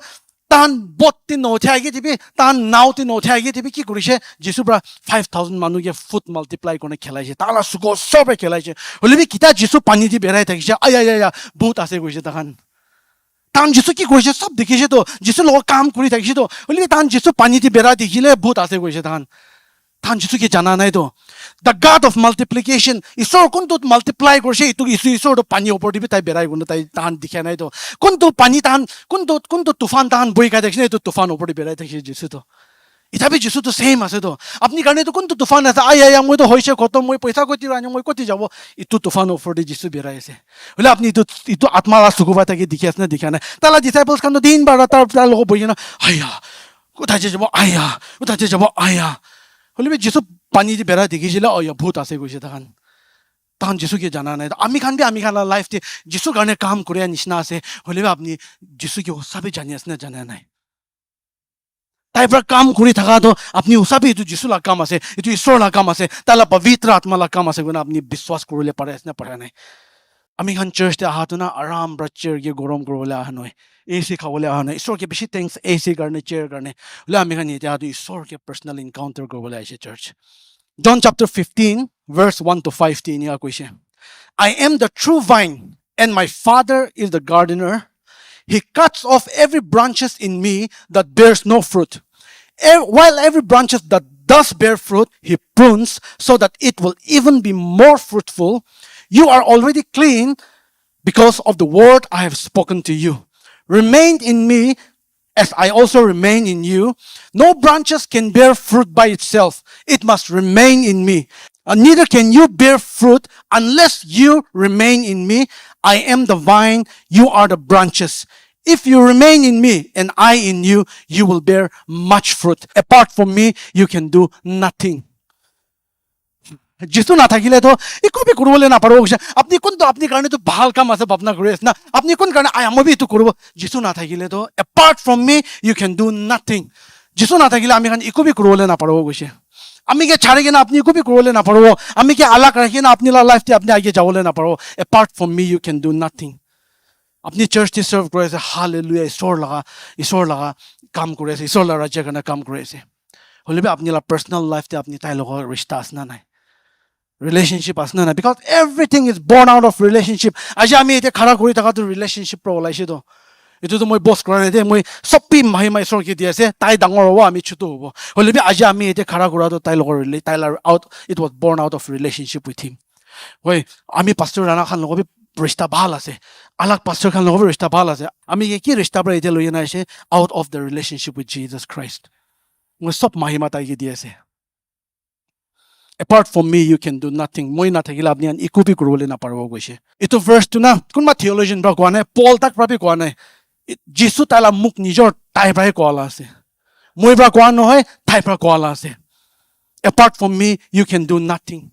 tan bot ti no thai ge tibi, tan naw ti no thai ge tibi ki korise Jisu pra 5,000 manu ke foot multiply kone khelaise. Tala suko sobe khelaise. Holibi kita Jisu pani ti berai thakise. Aya bhut ase koise takhan. Tan Jisu ki koise sab dikhise to Jisu logo kaam kori thakise to holibi tan Jisu pani ti bera dikhile bhut ase koise takhan. Tan Jisu ki jana nai to the God of multiplication isor kun to multiply korse itu isor to pani opor dibi tai berai gun tai tan dikhya nai to kun to pani tan kun to tufan tan boi ka dekhine to tufan opor dibi berai thakise Jisu to Itabi Jisu to same ase to apni karne to kun to tufan ase aya moi to hoise khotom moi paisa koti rani moi koti jabo itu tufan opor de Jisu berai ase hole apni itu atma la sukuba ta ke dikhi asna dikha na tala disciples kan to din bar tar logo boi na aya kotha je jabo aya hole be Jisu pani di berai dikhile aya bhut ase koise takhan tan Jisu ke jana nai ami khan la life te Jisu karne kaam kore nishna ase hole be apni Jisu ke sabe jani asna jana nai Tai pra kaam kuri thaka to apni usabe itu Jisu la kaam ase itu Ishwar la kaam ase tala pavitra atma la kaam ase guna apni biswas korole pare asna pare nai ami khan church te aha to na aram bra chair ge gorom korole aha noi AC khawole aha noi Ishwar ke beshi thanks AC karne chair karne hole ami khan ite aha to Ishwar ke personal encounter korole aise church John chapter 15 verse 1 to 15 ya koise I am the true vine and my father is the gardener He cuts off every branches in me that bears no fruit while every branch that does bear fruit, he prunes so that it will even be more fruitful. You are already clean because of the word I have spoken to you. Remain in me as I also remain in you. No branches can bear fruit by itself. It must remain in me. And neither can you bear fruit unless you remain in me. I am the vine, you are the branches. If you remain in me and I in you, you will bear much fruit. Apart from me, you can do nothing. Jisu na thakile to eko bhi koribole na paro apni kun to apni karne to bhal kam ase bapna kore na apni kun karne aya moi bhi to koribo Jisu na thakile to apart from me you can do nothing. Jisu na thakile ami khan eko bhi koribole na paro goise ami ke chhare ke na apni eko bhi koribole na paro ami ke alak rakhe na apni la life te apni aage jabole na paro apart from me you can do nothing. अपनी church ते सर्व करे से hallelujah ईश्वर लगा काम करे से ईश्वर ला राज्य करना काम करे से होले बे अपनी ला पर्सनल लाइफ ते अपनी ताई लोग रिश्ता असना नहीं relationship असना नहीं because everything is born out of relationship आज आमी इते खरा करी थका तो relationship pro लाइसे तो इतो तो मैं boss करने थे मैं सबी महिमा ईश्वर की दिया से ताई डांगर हुआ आमी छुटो हुआ होले बे आज आमी इते खरा करा तो ताई लोग ताई ला out it was born out of relationship with him वही आमी pastor राना खान लोग भी रिश्ता भाल আছে अलग pastor খান লগৰ रिश्ता भाल আছে আমি কি रिश्ता পৰা এতিয়া লৈ আনাইছে out of the relationship with Jesus Christ মই সব মহিমা তাই কি দিয়েছে apart from me you can do nothing মই না থাকিলে আপনি একো বি কৰবলে না পাৰব গৈছে এটো ভাৰ্স টু না কোনবা থিওলজিয়ান বা কোৱা নাই পল তাক প্ৰাবি কোৱা নাই যিশু তালা মুখ নিজৰ তাই প্ৰায় কোৱালা আছে মই পৰা কোৱা নহয় তাই পৰা কোৱালা আছে apart from me you can do nothing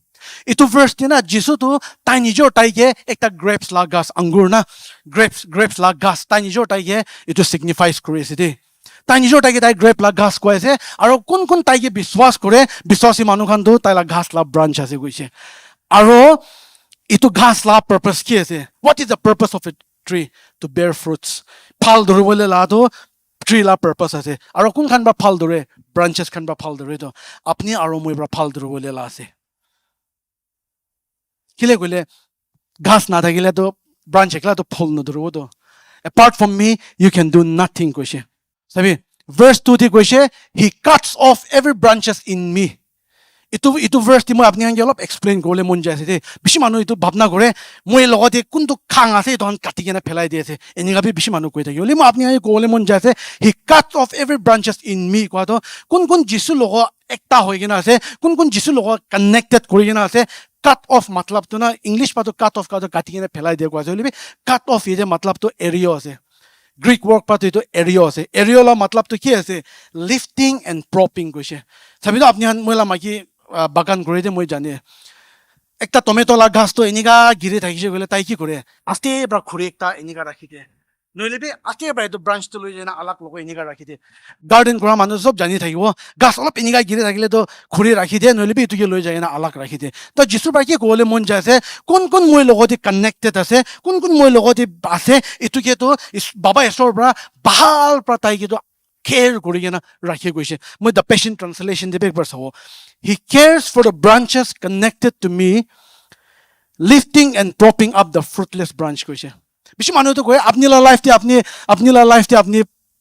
Ito verse niya na, Jisu to, tayo nijo tayo ke, ekta grapes la gas, anggur na, grapes la gas, tayo nijo tayo ke, ito signifies curiosity. তাই নিজৰ তাইকে তাই grab লাগ ঘাস খুৱাইছে আৰু কোন তাইকে বিশ্বাস কৰে বিশ্বাসী মানুহখানটো তাই লাগ ঘাস লাভ ব্ৰাঞ্চ আছে গৈছে আৰু এইটো ঘাস লাভ পাৰ্পাছ কি আছে what is the purpose of a tree to bear fruits ফল ধৰিবলৈ লাটো ট্ৰী লাভ পাৰ্পাছ আছে আৰু কোনখান বা ফল ধৰে ব্ৰাঞ্চেছ খান বা ফল ধৰে তো আপুনি আৰু মই পৰা ফল ধৰিবলৈ লা আছে কেলে কলে ঘাস নাথাকিলেতো ব্ৰাঞ্চ একলাতো ফল নধৰিবতো apart from me you can do nothing কৈছে চাবি verse 2 তে কৈছে he cuts off every branches in me ইটো verse মই আপুনি আনকি অলপ এক্সপ্লেইন কৰিলে মন যায় আছে যে বেছি মানুহ ইটো ভাবনা কৰে মই লগতে কোনটো খাং আছে তখন কাটি কেনে ফেলাই দি আছে এনেকা বেছি মানুহ কৈ থাকে মই আপুনি আনকি ক'লে মন যায় আছে he cuts off every branches in me কোৱাটো কোন যিশু লগত একটা হৈ কিনে আছে কোন যিশু লগত কানেক্টেড কৰি কিনে আছে cut off मतलब तो ना इंग्लिश में तो cut off का तो काटी के ना फैलाई दिया कुछ बोली भी cut off ये मतलब तो एरियो से ग्रीक वर्क पर तो एरियो से एरियो ला मतलब तो क्या है लिफ्टिंग एंड प्रॉपिंग कुछ है सभी तो अपने मुला माकी बागान करे थे मुझे जाने एक ता टोमेटो ला घास तो इनिका गिरे था किसी बोले ताई की करे आस्ते बड़ा खुरे एक ता इनिका रखी थे नोले भी आस्ते बड़ा तो ब्रांच तो लोग जना अलग लोगों इनिका रखी थे गार्डन करा मानो सब जानी था वो घास अलग इनिका गिरे था कि ले तो खुरे रखी थे नोले भी तो ये लोग जाना अलग रखी थे तो जिसु बाकी कोले मन जैसे कौन मोए लोगों थे कनेक्टेड ऐसे कौन मोए लोगों थे आसे इतु के तो इस बाबा ऐसोर बड़ा बहाल प्रताई के तो care করিয়ে না রাখিয়ে গৈছে মই দ্য পেশেন্ট ট্রান্সলেশন দিবে একবার চাব he cares for the branches connected to me lifting and propping up the fruitless branch কৈছে বেশি মানুহ তো কয় আপনি আপনি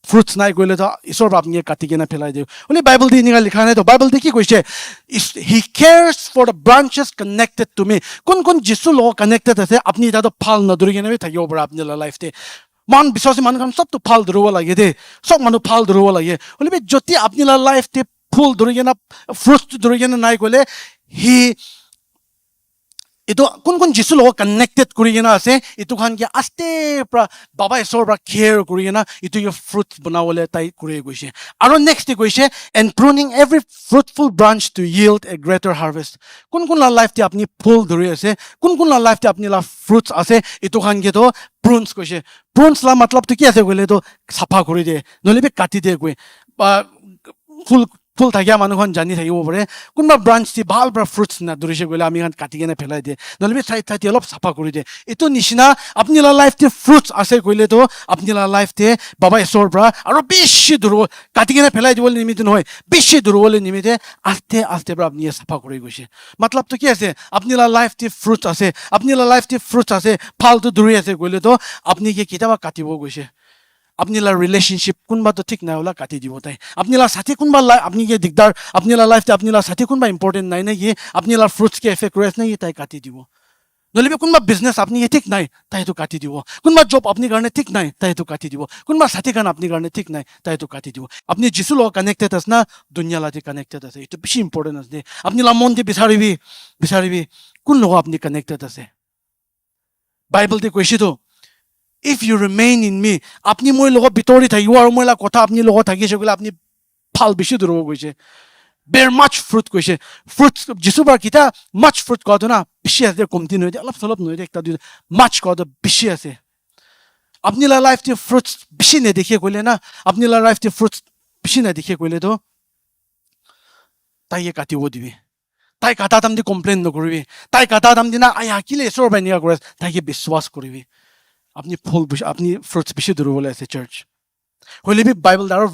fruits নাই কইলে তো ঈশ্বর আপনি কাটি কেনা ফেলাই দিও ওলি বাইবেল দি নিগা লিখা নাই তো বাইবেল দি কি কইছে he cares for the branches connected to me কোন যিশু লগ কানেক্টেড আছে আপনি এটা তো ফল নধৰি কেনে থাকিব পাৰা আপনি লাইফতে মান বিশ্বাসী মানুহ সব তো ফল ধৰিব লাগে দে সব মানুহ ফল ধৰিব লাগে ওলি যদি আপনি লাইফতে ফুল ধৰি কেনা ফ্ৰুটছ ধৰি কেনা নাই কইলে হি itu kun jisu lo connected kuri na ase itu khan ki aste pra baba esor pra care kuri na itu ye fruit banawole tai kuri goise aro next goise and pruning every fruitful branch to yield a greater harvest kun la life ti apni phul dhori ase kun la life ti apni la fruits ase itu khan ke to prunes goise prunes la matlab to ki ase gole to safa kuri de nole be kati de goi ফুল থাকিয়া মানুহখন জানি থাকিব পাৰে কোনবা branch দি ভাল ভাল fruits না ধৰিছে গলে আমি হান কাটি কেনে ফেলাই দিয়ে নলবি ঠাই অলপ সাফা কৰি দিয়ে এটো নিচিনা আপনি লা লাইফ তে ফ্ৰুটছ আছে কইলে তো আপনি লা লাইফ তে বাবা ঈশ্বৰ পৰা আৰু বেছি দূৰ কাটি কেনে ফেলাই দিবলৈ নিমিত নহয় বেছি দূৰলৈ নিমিতে আস্তে আস্তে পৰা আপনি সাফা কৰি গৈছে मतलब তো কি আছে আপনি লা লাইফ তে ফ্ৰুটছ আছে আপনি লা লাইফ তে ফ্ৰুটছ আছে ফালতু ধৰি আছে কইলে তো আপনি কি কিতাবা কাটিব গৈছে अपनी ला रिलेशनशिप कुनबा तो ठीक ना होला काटी दिबो ताई अपनी ला साथी कुनबा अपनी ये दिगदार अपनी ला लाइफ ते अपनी ला साथी कुनबा इंपोर्टेंट नाही ना ये अपनी ला फ्रूट्स के इफेक्ट रेस नहीं ताई काटी दिबो नलिबे कुनबा बिजनेस अपनी ये ठीक नाही ताई तो काटी दिबो कुनबा जॉब अपनी गर्ने ठीक नाही ताई तो काटी दिबो कुनबा साथी कान अपनी गर्ने ठीक नाही ताई तो काटी दिबो अपनी जिसु लो कनेक्टेड अस ना दुनिया ला कनेक्टेड अस इतो बेसी इंपोर्टेंट अस दे अपनी ला मन दे बिसारिबी कुन लो अपनी कनेक्टेड अस बाइबल दे কৈছে তো if you remain in me apni moi logot bitori thakibo aru moi la kotha apni logot thakise gole apni phal bishi durobo koise bear much fruit koise fruits jisu bar kita much fruit kodo na bishi ase komti noide alap solop noide ekta du much kodo bishi ase apni la life te fruits bishi ne dekhe gole na apni la life te fruits bishi ne dekhe gole to tai ye katibo dibi tai kata tam di complain no koribi tai kata tam di na aya kile esor bania kores tai ye biswas koribi अपनी फूल अपनी fruits बिशी दुर्बल ऐसे church Holi भी Bible दारो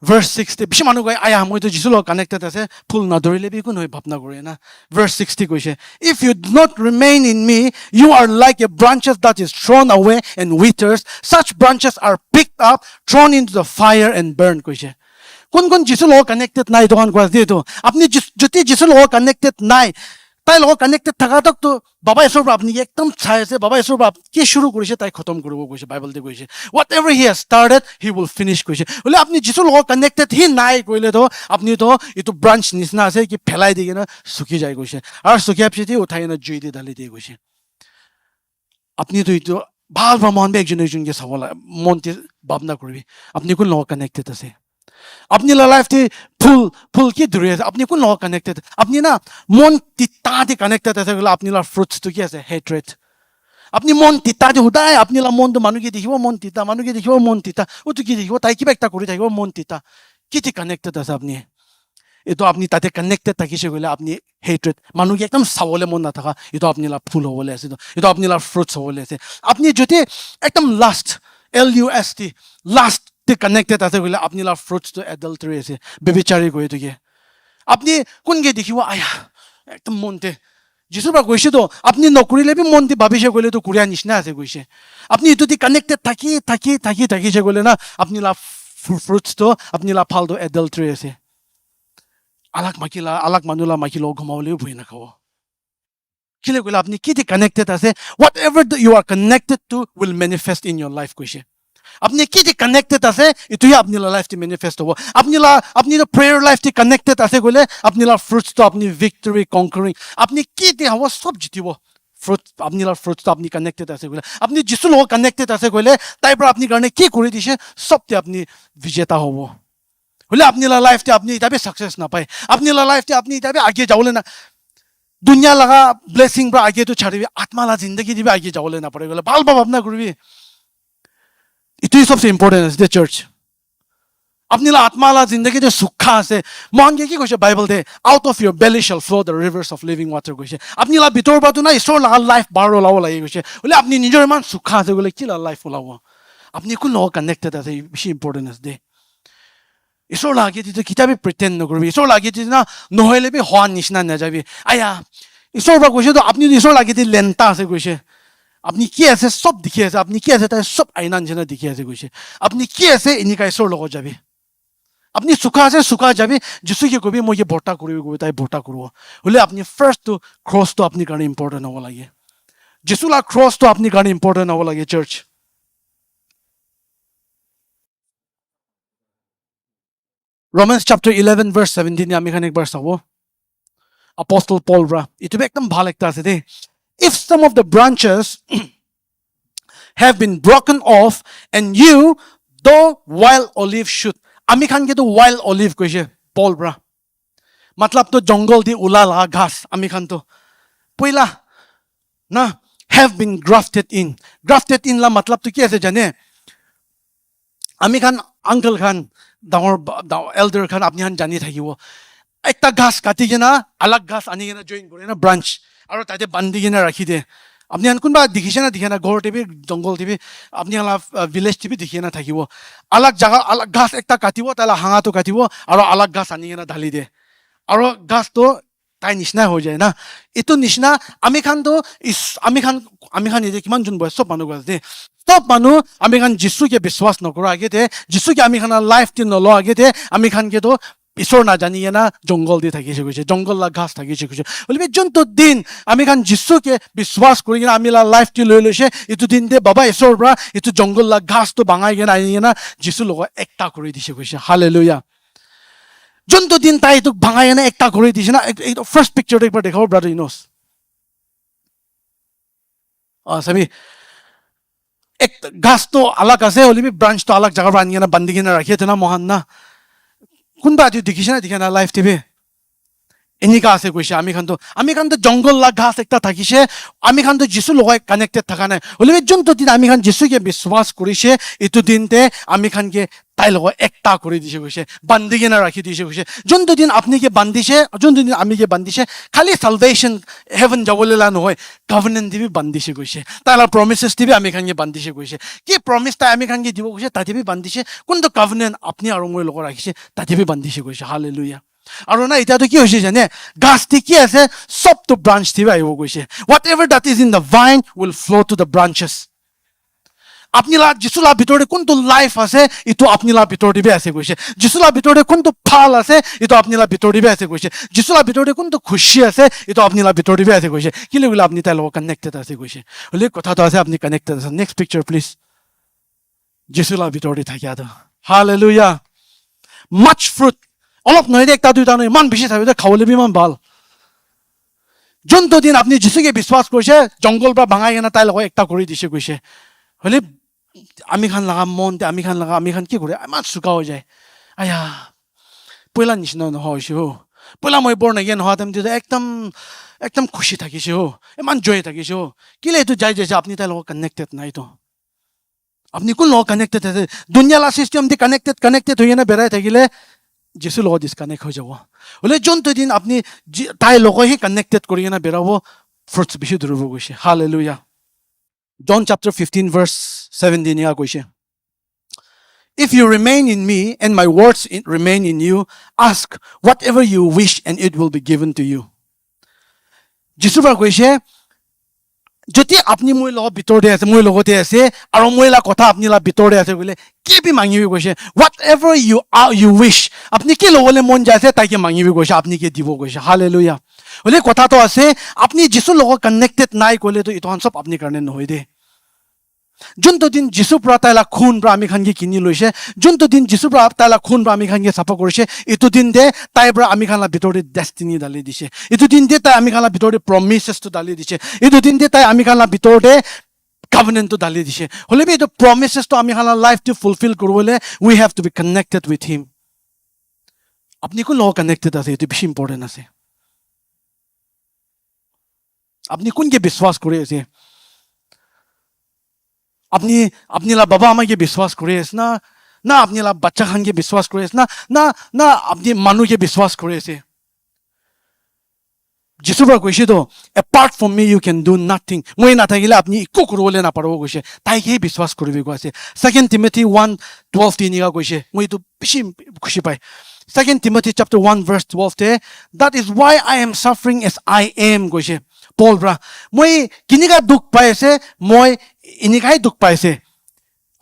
verse 6 ते बिशी मानु गय आया মই তো जिसु लो कनेक्टेड আছে फूल ना धरिले भी कोन होय भावना करे ना verse 60 কৈছে if you do not remain in me you are like a branches that is thrown away and withers such branches are picked up thrown into the fire and burned কৈছে কোন जिसु लो कनेक्टेड নাই দোকান কোৱা দিয়ে তো আপনি যদি जिसु लो कनेक्टेड নাই তাই লগত কানেক্টেড থাকা তক তো বাবা ঈশ্বৰ আপনি একদম চাই আছে বাবা ঈশ্বৰ কি শুৰু কৰিছে তাই খতম কৰিব কৈছে বাইবেল তে কৈছে what ever he has started he will finish কৈছে বলে আপনি যিসু লগত কানেক্টেড হি নাই কইলে তো আপনি তো ইটো ব্রাঞ্চ নিচিনা আছে কি ফেলাই দি কিনা সুকি যায় কৈছে আৰু সুকিয়া পিছে উঠাই না জুই দি ঢালি দিয়ে কৈছে আপনি তো ইটো ভাল মন বে একজনকে চাবলা মনতে ভাবনা কৰিবি আপনি কোন লগত কানেক্টেড আছে अपनी लाइफ थे फुल की दूरी है अपनी कौन लोग कनेक्टेड अपनी ना मन तिता थे कनेक्टेड है अपनी ला फ्रूट्स तो क्या है हेट्रेड আপুনি মন তিতা যে সদায় আপুনি মনটো মানুহকে দেখিব মন তিতা মানুহকে দেখিব মন তিতা অটো কি দেখিব তাই কিবা একটা কৰি থাকিব মন তিতা কি কানেক্টেড আছে আপুনি এইটো আপুনি তাতে কানেক্টেড থাকিছে গ'লে আপুনি হেইট্ৰেড মানুহকে একদম চাবলৈ মন নাথাকা এইটো আপুনি ফুল হ'বলৈ আছে এইটো আপুনি ফ্ৰুটছ হ'বলৈ আছে আপুনি যদি একদম লাষ্ট LUST লাষ্ট কানেক্টেড আছে গ'লে আপুনি ফ্ৰুটছটো এডাল্টাৰী আছে বেবিচাৰী কৰি থাকে আপুনি কোনকে দেখিব আয়া একদম মনতে যিছুৰ পৰা গৈছেতো আপুনি নকৰিলে বি মনতে ভাবিছে গ'লে তো কুৰিয়া নিচিনা আছে গৈছে আপুনি এইটো দি কানেক্টেড থাকিছে গ'লে না আপুনি ফ্ৰুটছটো আপুনি ফালটো এডাল্টাৰী আছে আলাক মানুহ মাইকী লগ ঘুমাবলৈও ভয় নাখাব কেলে গ'লে আপুনি কি কানেক্টেড আছে whatever you are connected to will manifest in your life কৈছে আপুনি কি কানেক্টেড আছে এইটোহে আপোনাৰ লাইফটো মেনিফেষ্ট হ'ব আপুনি প্ৰেয়াৰ লাইফটো কানেক্টেড আছে গ'লে আপোনাৰ ফ্ৰুটছটো আপুনি ভিক্টৰী কনকাৰিং আপুনি কি হ'ব চব জিতিব ফ্ৰুট আপোনাৰ ফ্ৰুটছটো আপুনি কানেক্টেড আছে গ'লে আপুনি যিছুৰ লগত কানেক্টেড আছে গ'লে তাইৰ পৰা আপুনি কাৰণে কি কৰি দিছে চবতে আপুনি বিজেতা হ'ব হ'লে আপোনাৰ লাইফতে আপুনি এতিয়া সাকসেছ নাপায় আপোনাৰ লাইফতে আপুনি এতিয়া আগে যাবলৈ না দুনিয়া লগা ব্লেছিং পৰা আগেতো ছাড়িবি আত্মালা জিন্দগী দিবি আগে যাবলৈ নাপাৰে গ'লে ভাল ভাৱনা কৰিবি ইটোই সবচে ইম্পৰ্টেণ্ট আছে দে চাৰ্চ আপুনি আত্মালা জিন্দগীতে সুখা আছে মহানকে কি কৈছে বাইবেলতে আউট অফ ইয়ৰ বেলি শ্বেল ফ্ল' the reverse of living water কৈছে আপুনি ভিতৰৰ পৰাতো না ঈশ্বৰৰ লগা লাইফ বাৰ ওলাব লাগি গৈছে বোলে আপুনি নিজৰ ইমান সুখা আছে বোলে কি লাইফ ওলাব আপুনি কোন লগত কানেক্টেড আছে বেছি ইম্পৰ্টেণ্ট আছে দে ঈশ্বৰ লাগে তেতিয়া কিতাপে প্ৰিটেণ্ড নকৰিবি ঈশ্বৰ লাগে তেতিয়া না নহ'লে বি হোৱা নিচিনা নাযাবি আয়া ঈশ্বৰৰ পৰা কৈছেতো আপুনি ঈশ্বৰ লাগে লেণ্টা আছে কৈছে আপনি কি আছে সব দেখি আছে আপনি কি আছে তাই সব আইনা নিচিনা দেখি আছে কৈছে আপনি কি আছে এনেকা ঈশ্বৰৰ লগত যাবি আপনি সুখা আছে সুখা যাবি যিছুকে কবি মই ভৰ্তা কৰিব কবি তাই ভৰ্তা কৰিব হ'লে আপনি ফাৰ্ষ্টটো ক্ৰছটো আপনি কাৰণে ইম্পৰ্টেণ্ট হ'ব লাগে যিছুলা ক্ৰছটো আপনি কাৰণে ইম্পৰ্টেণ্ট হ'ব লাগে চাৰ্চ Romans chapter 11 verse 17 আমি খান একবাৰ চাব Apostle Paul পৰা এইটো একদম ভাল একটা আছে দেই if some of the branches have been broken off and you though wild olive shoot আমি খান কেতো wild olive কৈছে Paul পৰা मतलब তো জঙ্গল দি উলা লাগা ঘাস আমি খান তো পইলা না have been grafted in লা मतलब তো কি আছে জানে আমি খান আঙ্কেল খান ডাঙৰ এল্ডাৰ খান আপনি খান জানি থাকিব একটা ঘাস কাটি কিনা আলাগ ঘাস আনি কিনা জইন কৰে না ব্ৰাঞ্চ আৰু তাতে বান্ধি কিনা ৰাখি দিয়ে আপনি কোনবা দেখিছে না দেখে না ঘৰ টিভি জঙ্গল টিভি আপনি ভিলেজ টিভি দেখি না থাকিব আলাগ জায়গা আলাগ ঘাস একটা কাটিব তাহলে হাঙাটো কাটিব আৰু আলাগ ঘাস আনি কিনা ঢালি দিয়ে আৰু ঘাসটো তাই নিচিনা হৈ যায় না এইটো নিচিনা আমি খান নিজে কিমান জন বয়স সব মানুহ আছে সব মানুহ আমি খান যিছুকে বিশ্বাস নকৰা আগেতে যিছুকে আমি খান লাইফ টি নলওঁ আগেতে আমি খানকে তো ঈশ্বৰ নাজানি না জঙ্গল দি থাকিছে কৈছে জঙ্গল লা ঘাস থাকিছে কৈছে বলিবি যোনটো দিন আমি খান যিছুকে বিশ্বাস কৰি কিনা আমি লাইফ টি লৈ লৈছে এইটো দিন দে বাবা ঈশ্বৰৰ পৰা এইটো জঙ্গল লা ঘাসটো ভাঙাই কিনা আনি কিনা যিছুৰ লগত একটা কৰি দিছে কৈছে হালেলুয়া যোনটো দিন তাই এইটোক ভাঙাই কিনা একটা কৰি দিছে না এইটো ফাৰ্ষ্ট পিকচাৰটো একবাৰ দেখাব ব্ৰাদাৰ ইনোছ চাবি এক ঘাসটো আলাগ আছে হলিবি ব্ৰাঞ্চটো আলাগ জাগাৰ পৰা আনি কিনা বান্ধি কিনা ৰাখি আছে না মহান না কোনবা আজি দেখিছে না দেখে না লাইফ টিভি এনেকা আছে কৈছে আমি খানতো জঙ্গল লা ঘাস একটা থাকিছে আমি খানতো যিছুৰ লগত কানেক্টেড থকা নাই হলিবি যোনটো দিন আমি খান যিছুকে বিশ্বাস কৰিছে এইটো দিনতে আমি খানকে তাই লগত একটা কৰি দিছে কৈছে বান্ধি কিনা ৰাখি দিছে কৈছে যোনটো দিন আপুনিকে বান্ধিছে যোনটো দিন আমিকে বান্ধিছে খালি সালভেশন হেভেন যাবলৈ লা নহয় কভেনেন্ট দিবি বান্ধিছে কৈছে তাইলা প্ৰমিসেস দিবি আমি খানকে বান্ধিছে কৈছে কি প্ৰমিস তাই আমি খানকে দিব কৈছে তাতে বি বান্ধিছে কোনটো কভেনেন্ট আপুনি আৰু মই লগত ৰাখিছে তাতে বি বান্ধিছে কৈছে হালেলুয়া আৰু না এতিয়াতো কি হৈছে জানে গাছটি কি আছে সবটো ব্ৰাঞ্চ দিবি আহিব কৈছে what ever that is in the vine will flow to the branches আপনি যিছুলা ভিতৰতে কোনটো লাইফ আছে এইটো আপুনি ভিতৰতে আছে কৈছে যিছুলা ভিতৰতে কোনটো ফল আছে এইটো আপুনি ভিতৰতে আছে কৈছে যিছুলা ভিতৰতে কোনটো খুশি আছে এইটো আপুনি ভিতৰতে আছে কৈছে কি লাগিলে আপুনি তাৰ লগত কানেক্টেড আছে কৈছে হলে কথাটো আছে আপুনি কানেক্টেড আছে নেক্সট পিকচাৰ প্লিজ যিছুলা ভিতৰতে থাকিয়া তো হালেলুয়া মাচ ফ্ৰুট অলপ নহয় একটা দুইটা নহয় ইমান বেছি থাকিব খাবলৈ ইমান ভাল যোনটো দিন আপুনি যিছুকে বিশ্বাস কৰিছে জঙ্গল পৰা ভাঙাই কিনা তাই লগত একটা কৰি দিছে কৈছে হলে আমি খান লাগা মন আমি খান কি কৰে ইমান চুকা হৈ যায় আয়া পইলা নিচিনা নহয় হৈছে পইলা মই বৰ নাগিয়া নোহোৱা টাইম একদম একদম খুশি থাকিছে ইমান জয় থাকিছে কিলে এইটো যাই যাইছে আপুনি তাৰ লগত কানেক্টেড নাই তো আপনি কোন লগত কানেক্টেড আছে দুনিয়ালা সিস্টেম দি কানেক্টেড হৈ না বেৰাই থাকিলে যিছু লগত ডিসকানেক্ট হৈ যাব হলে যোনটো দিন আপনি তাই লগত হি কানেক্টেড কৰি না বেৰাব ফ্ৰুটছ বেছি ধৰিব গৈছে hallelujah John chapter 15 verse 17 ya কৈছে If you remain in me and my words remain in you, ask whatever you wish and it will be given to you. Jesus বা কৈছে যদি আপনি মই লগত ভিতৰতে আছে মই লগতে আছে আৰু মই লা কথা আপনি লা ভিতৰতে আছে কইলে কি বি মাঙিবি কৈছে whatever you wish আপনি কি লবলে মন যাইছে তাকে মাঙিবি কৈছে আপনি কি দিব কৈছে হালেলুয়া হলে কথা তো আছে আপনি যিছু লগত কানেক্টেড নাই কইলে তো ইতহান সব আপনি কাৰণে নহয় দে যোনটো দিন যিছু পৰা তাইলা খুন পৰা আমি খানকে কিনি লৈছে যোনটো দিন যিছু পৰা তাইলা খুন পৰা আমি খানকে সাফা কৰিছে ইটো দিন দে তাই পৰা আমি খানলা ভিতৰতে ডেষ্টিনি ডালি দিছে ইটো দিন দে তাই আমি খানলা ভিতৰতে প্ৰমিসেছটো ডালি দিছে ইটো দিন দে তাই আমি খানলা ভিতৰতে covenant to dali dishe hole be the promises to ami khala life to fulfill korwole we have to be connected with him apni kun log connected ase etu bishi important ase apni kun ke biswas kore ase apni la baba ama ke biswas kore ase na apni la bachcha khan ke biswas kore ase na apni manu ke biswas kore ase Jesus পৰা কৈছে তো apart from me you can do nothing মই না থাকিলে আপনি একো কৰবলে না পাৰব কৈছে তাইকে বিশ্বাস কৰিবি কৈছে 2 Timothy 1:12 তিনিয়া কৈছে মই তো বেছি খুশি পাই 2 Timothy chapter 1 verse 12 তে that is why I am suffering as I am কৈছে পল ব্ৰা মই কিনিকা দুখ পাইছে মই ইনিকাই দুখ পাইছে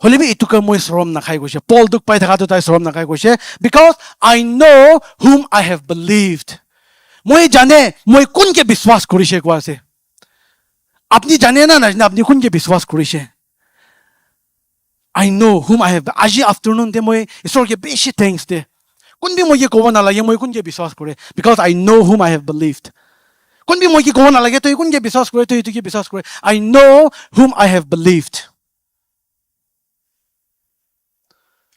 হলিবি ইতুকা মই শৰম নাখাই কৈছে পল দুখ পাই থাকাটো তাই শৰম নাখাই কৈছে because I know whom I have believed মই জানে মই কোনকে বিশ্বাস কৰিছে কোৱা আছে আপনি জানে না না আপনি কোনকে বিশ্বাস কৰিছে I know whom I have আজি afternoon তে মই ঈশ্বৰকে বেছি থ্যাঙ্কস দে কোনবি মই কি ক'ব নালাগে মই কোনকে বিশ্বাস কৰে because I know whom I have believed কোনবি মই কি ক'ব নালাগে তই কোনকে বিশ্বাস কৰে তই কি বিশ্বাস কৰে I know whom I have believed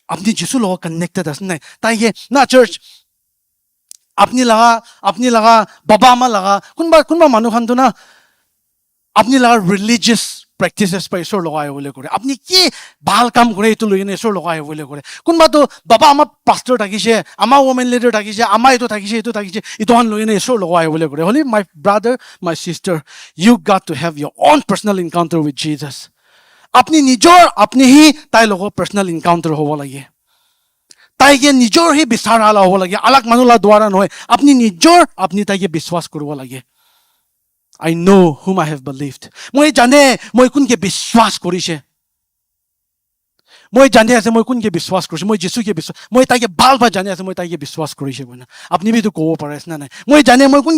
আপনি যিছু লগত কানেক্টেড আছে নাই তাইকে না চার্চ আপনি লাগা বাবা আমা লাগা কোনবা মানুহ খান তো না আপনি লাগা রিলিজিয়াস প্র্যাকটিসেস পাই ঈশ্বর লগাই বলে করে আপনি কি ভাল কাম করে এটো লইনে ঈশ্বর লগাই বলে করে কোনবা তো বাবা আমা পাস্টর থাকিছে আমা ওমেন লিডার থাকিছে আমা এটো থাকিছে এটো হান লইনে ঈশ্বর লগাই বলে করে হলি my brother my sister you got to have your own personal encounter with Jesus আপনি হি তাই লগত পার্সোনাল এনকাউন্টার হব লাগে তাইকে নিজৰ হি বিচাৰ আলা হ'ব লাগে আলাক মানুহলা দ্বাৰা নহয় আপনি তাইকে বিশ্বাস কৰিব লাগে I know whom I have believed মই জানে মই কোনকে বিশ্বাস কৰিছে মই জানি আছে মই কোনকে বিশ্বাস কৰিছে মই যিছুকে বিশ্বাস মই তাইকে ভালবা জানি আছে মই তাইকে বিশ্বাস কৰিছে বনা আপনি বিটো ক'ব পাৰে না নাই মই জানে মই কোন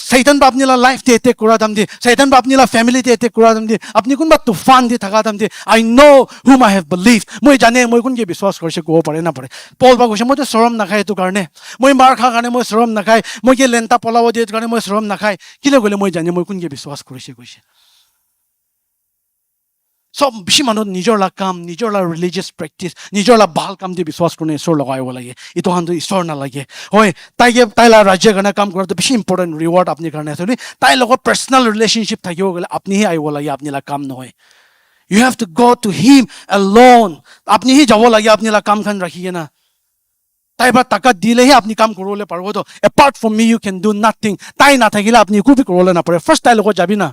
শয়তান বা আপনিলা লাইফ তে এটেক কৰা দাম দি শয়তান বা আপনিলা ফ্যামিলি তে এটেক কৰা দাম দি আপনি কোনবা তুফান দি থাকা দাম দি I know whom I have believed মই জানে মই কোনকে বিশ্বাস কৰিছে ক'ব পাৰে না পাৰে পল বা কৈছে মই তো শৰম নাখায় এটো কাৰণে মই মাৰ খা কাৰণে মই শৰম নাখায় মই কি লেন্তা পলাব দিয়ে কাৰণে মই শৰম নাখায় কিলে গলে মই জানে মই কোনকে বিশ্বাস কৰিছে কৈছে সব বেশি মানুহ নিজৰ লা কাম নিজৰ লা ৰিলিজিয়াস প্ৰ্যাকটিস নিজৰ লা ভাল কাম দি বিশ্বাস কৰি ঈশ্বৰ লগাইব লাগে ইটো হানটো ঈশ্বৰ না লাগে হয় তাইলা ৰাজ্য কাৰণে কাম কৰাটো বেছি ইম্পৰ্টেন্ট ৰিৱাৰ্ড আপনি কাৰণে আছে তাই লগত পাৰ্সোনাল ৰিলেশনশিপ থাকিব গলে আপনি হি আইব লাগে আপনি লা কাম নহয় you have to go to him alone আপনি হি যাব লাগে আপনি লা কাম খান ৰাখিয়ে না তাইবা টাকা দিলেহে আপনি কাম কৰবলে পারবো তো apart from me you can do nothing তাই না থাকিলে আপনি একো কৰবলে না পারে ফার্স্ট তাই লগত যাবি না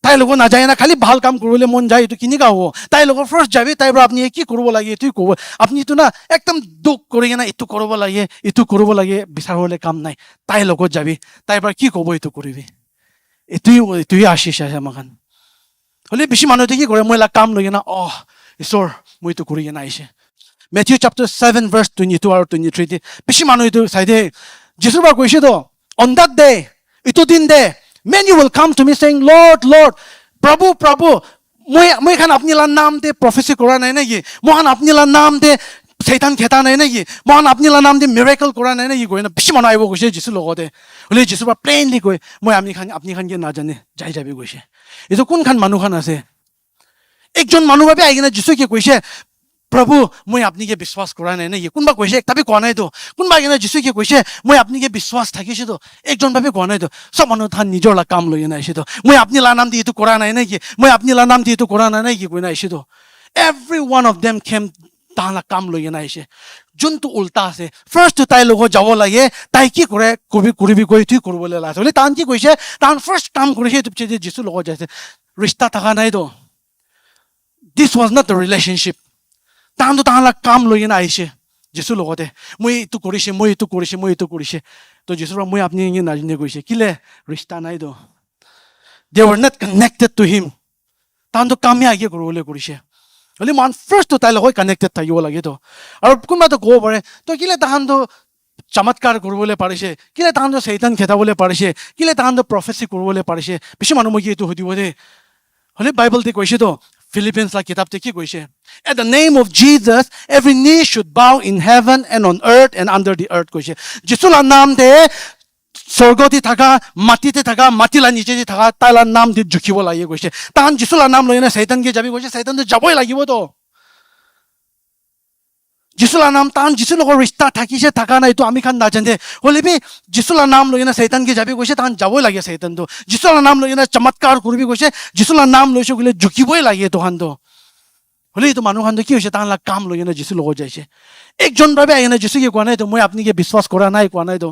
তাই লোক না যায় না খালি ভাল কাম করবলে মন যায় এটো কিনিকা হবো তাই লোক ফার্স্ট যাবে তাইবা আপনি কি করব লাগে তুই কব আপনি তো না একদম দুখ করে না এটো করব লাগে বিচার হলে কাম নাই তাই লোক যাবি তাইবা কি কব এটো কৰিবি তুই আশিস আছে আমাখান হলে বেশি মানুহ কি করে মইলা কাম লই না ঈশ্বর মই তো করি না আইছে Matthew chapter 7 verse 22 or 23 বেশি মানুহ এটো চাই দে যিছু বা কৈছে তো on that day এটো দিন দে many will come to me saying Lord Lord Prabhu মই খান আপনিলা নাম দে প্রফেসি কৰা নাই নেকি মই খান আপনিলা নাম দে শয়তান খেতা নাই নেকি মই খান আপনিলা নাম দে মিরাকল কৰা নাই নেকি কই না বেছি মানুহ আইব কৈছে যিছু লগতে হলে যিছু বা প্লেনলি কই মই আপনি খান কি না জানে যাই যাবি কৈছে এটো কোন খান মানুহ খান আছে একজন মানুহ ভাবে আইগিনা যিছু কি কৈছে প্ৰভু মই আপুনিকে বিশ্বাস কৰা নাই নেকি কোনোবা কৈছে একটাবি কোৱা নাইতো কোনোবা কিনে যিচুকে কৈছে মই আপুনিকে বিশ্বাস থাকিছেতো একজন ভাবে কোৱা নাইতো সব মানুহ তাৰ নিজৰ লা কাম লৈ আইছেতো মই আপুনি লা নাম দি এইটো কৰা নাই নেকি মই আপুনি লা নাম দি এইটো কৰা নাই নেকি কৈ আইছেতো every one of them came তাহলা কাম লৈ আইছে যোনটো উল্টা আছে ফাৰ্ষ্ট তাই লগত যাব লাগে তাই কি কৰে কৰিবি কৈ তুই কৰিবলৈ লাজ হলে তান কি কৈছে তান ফাৰ্ষ্ট কাম কৰিছে এইটো পিছে যিচু লগত যাইছে ৰিষ্টা থাকা নাইতো this was not the relationship তাহাঁতো তাহাঁলা কাম লৈ কিনে আহিছে যিচুৰ লগতে মই এইটো কৰিছে তো যিচুৰ মই আপুনি নাজানে কৈছে কিলে ৰিষ্টা নাইতো they were not connected to him তাহাঁতো কামে আগে কৰিবলৈ কৰিছে হলে মান ফাৰ্ষ্ট তাই লগত কানেক্টেড থাকিব লাগে তো আৰু কোনোবাটো ক'ব পাৰে তো কিলে তাহাঁতো চমৎকাৰ কৰিবলৈ পাৰিছে কিলে তাহাঁতো শৈতান খেদাবলৈ পাৰিছে কিলে তাহাঁতো প্ৰফেচি কৰিবলৈ পাৰিছে বেছি মানুহ মই এইটো সুধিব দে হলে বাইবেলতে কৈছে তো Philippians la kitab te ki koise at the name of Jesus every knee should bow in heaven and on earth and under the earth koise jisu la naam de sorgoti thaka matite thaka matila niche di thaka taila naam de jukhibo lage koise tan jisu la naam loina satan ke jabi koise satan de jaboi lagibo to যিচুৰ নাম তান যিচুৰ লগত ৰিষ্টা থাকিছে থাকা নাই তো আমি খান নাজানে হলিবি যিচুৰ নাম লৈ না শয়তান কে যাবি কৈছে তান যাবই লাগে শয়তান তো যিচুৰ নাম লৈ না চমৎকাৰ কৰিবি কৈছে যিচুৰ নাম লৈছে গলে ঝুকিবই লাগে তো হান তো হলি তো মানুহ হান কি হৈছে তান লা কাম লৈ না যিচুৰ লগত যাইছে একজন ভাবে আইনা যিচু কি কোৱা নাই তো মই আপুনিকে বিশ্বাস কৰা নাই কোৱা নাই তো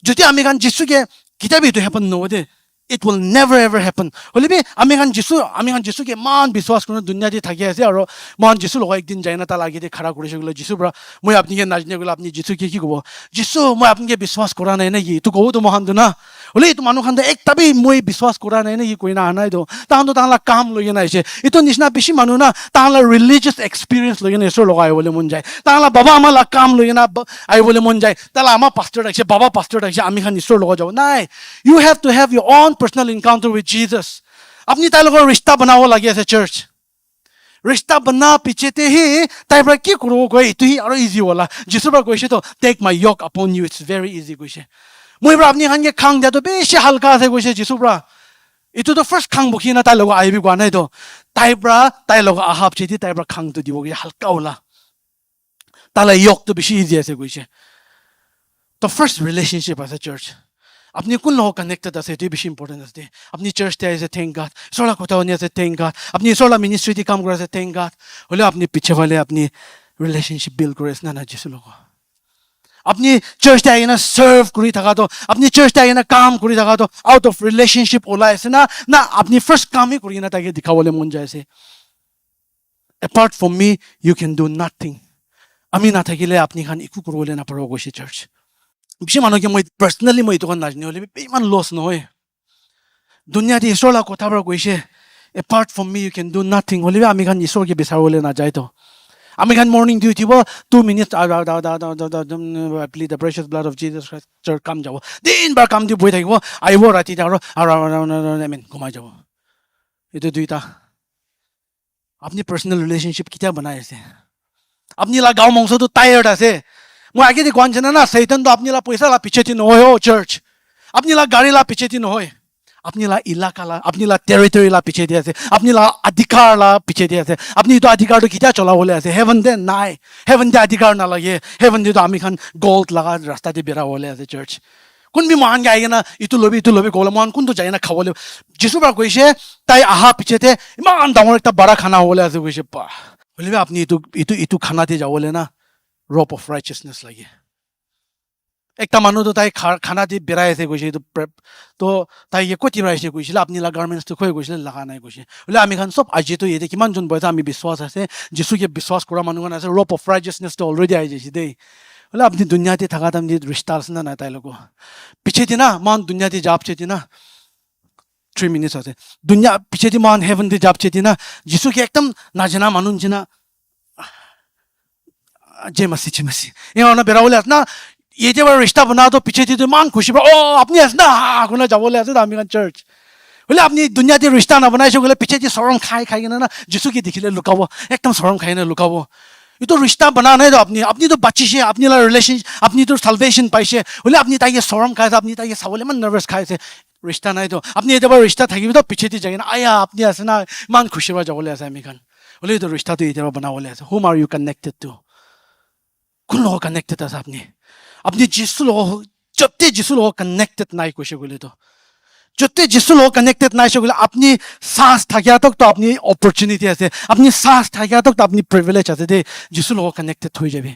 যদি আমি খান যিচুকে কিতাবি তো হেপন নদে it will never ever happen holibi ami han jisu ke man biswas kono dunya di thaki ase aro man jisu log ekdin jaina ta lagi de khara korise gole jisu bra moi apni ke najne gole apni jisu ke ki kobo jisu moi apni ke biswas kora nai na ki tu kobo to mohan duna holi tu manu khan de ektabi moi biswas kora nai na ki koina anai do ta han to ta la kam loi na ase ito nisna bishi manu na ta la religious experience loi na eso logai bole mon jai ta la baba ama la kam loi na ai bole mon jai ta la ama pastor dakse baba pastor dakse ami khan isor logo jabo nai you have to have your own personal encounter with Jesus apni tai logo rishta banao lagi ase church rishta bana piche te hi tai bra ki kuro goi tu hi aro easy wala jisu bra koise to take my yoke upon you it's very easy koise moi bra apni han ke khang ja to beshi halka ase koise jisu bra itu to first khang bukhi na tai logo aibi gwa nai to tai bra tai logo ahap chiti tai bra khang to dibo ge halka wala tala yoke to beshi easy ase koise to first relationship as a church अपनी कुल लोग connected আছে এটাই বেশি important আছে আপনি চার্চতে আছে thank god সোলা কথা হনি আছে থ্যাঙ্ক গড আপনি সোলা মিনিস্ট্রিতে কাম করে আছে থ্যাঙ্ক গড হলে আপনি পিছে वाले আপনি রিলেশনশিপ বিল্ড করে না না যিশু লোক আপনি চার্চতে আইনা সার্ভ করি থাকা তো আপনি চার্চতে আইনা কাম করি থাকা তো আউট অফ রিলেশনশিপ ওলা আছে না না আপনি ফার্স্ট কামই করি না তাকে দেখাবলে মন যায়ছে apart from me you can do nothing আমি না থাকিলে আপনি খান একু করবলে না পারো গৈছে চার্চ বেশি মানুষকে মই পার্সোনালি মই এইটো নাজানি হলে ইমান লছ নহয় দুনিয়া দি ঈশ্বৰ লা কথাবোৰ কৈছে apart from me you can do nothing হলে আমি খান ঈশ্বৰকে বিচাৰিবলৈ না যায় তো আমি খান মর্নিং দি উঠিব 2 minute plead the precious blood of Jesus Christ চৰ কাম যাব দিন বাৰ কাম দি বহি থাকিব আহিব ৰাতি আৰু আমেন ঘুমাই যাব এইটো দুইটা আপনি পার্সোনাল রিলেশনশিপ কিটা বনাই আছে আপনি লা গাঁও মংসটো টায়ার্ড আছে মই আগে কোৱা জানা না শয়তান তো আপনি লা পয়সা লা পিছে নহয় ও চার্চ আপনি লা গাড়ি লা পিছে নহয় আপনি লা ইলাকা লা আপনি লা টেরিটরি লা পিছে দি আছে আপনি লা অধিকার লা পিছে দি আছে আপনি তো অধিকার তো কিটা চলাবলে আছে হেভেন দে নাই হেভেন দে অধিকার না লাগে হেভেন দে তো আমি খান গোল্ড লাগা রাস্তা দি বেরা বলে আছে চার্চ কোন বি মহান গায় না ইটো লবি গলে মহান কোন তো যায় না খাবলে যিশু বা কইছে তাই আহা পিছেতে ইমান ডাঙৰ একটা বড় খানা হলে আছে কইছে পা বলিবে আপনি ইটো খানাতে যাবলে না rope of righteousness লাগে একটা মানুহ তো তাই খানা দি বেৰাই আছে কৈছে তো তাই কতি ৰাইছে কৈছিল আপনি লা গার্মেন্টস তো কই কৈছিল লাগা নাই কৈছে বলে আমি খান সব আজি তো এতে কিমান জন বয়সা আমি বিশ্বাস আছে যিশুকে বিশ্বাস কৰা মানুহ আছে rope of righteousness তো অলরেডি আই যাইছে দেই বলে আপনি দুনিয়াতে থাকা তাম দি রিশতা আছে না তাই লোক পিছে দিনা মান দুনিয়াতে যাবছে দিনা 3 minutes আছে দুনিয়া পিছে দি মান হেভেন দি যাবছে দিনা যিশুকে একদম না জানা মানুহ জিনা जे मसी ये ना बेरावले ना ये जे बार रिश्ता बना तो पीछे थी तो मान खुशी ओ अपनी है ना गुना जावले আছে আমি কান চার্চ বলে আপনি দুনিয়া দিয়ে রিশতা না বানাইছো বলে পিছে যে শরম খাই না যিশু কি দেখিলে লুকাবো একদম শরম খাই না লুকাবো ये तो रिश्ता बना नहीं तो अपनी तो बच्ची से अपनी ला रिलेशन अपनी तो साल्वेशन पाइसे बोले अपनी ताकि शरम खाए अपनी ताकि सावले मन नर्वस खाए से रिश्ता नहीं तो अपनी ये जब रिश्ता थकी तो पीछे थी जाएगा ना आया अपनी ऐसे ना मान खुशी में जावले ऐसे আমি কান হ'লে এইটো ৰিষ্টাটো এতিয়াৰ পৰা বনাবলৈ আছে হুম আৰ ইউ কানেক্টেড টু কোন লগত কানেক্টেড আছে আপুনি যিছুৰ লগত য'তে যিছুৰ লগত কানেক্টেড নাই কৈছে বোলেতো য'তে যিছুৰ লগত কানেক্টেড নাই বোলে আপুনি শ্বাস থাকিয়াতকতো আপুনি অপৰচুনিটি আছে আপুনি শ্বাস থাকিয়াতকতো আপুনি প্ৰিভিলেজ আছে দেই যিছুৰ লগত কানেক্টেড হৈ যাবি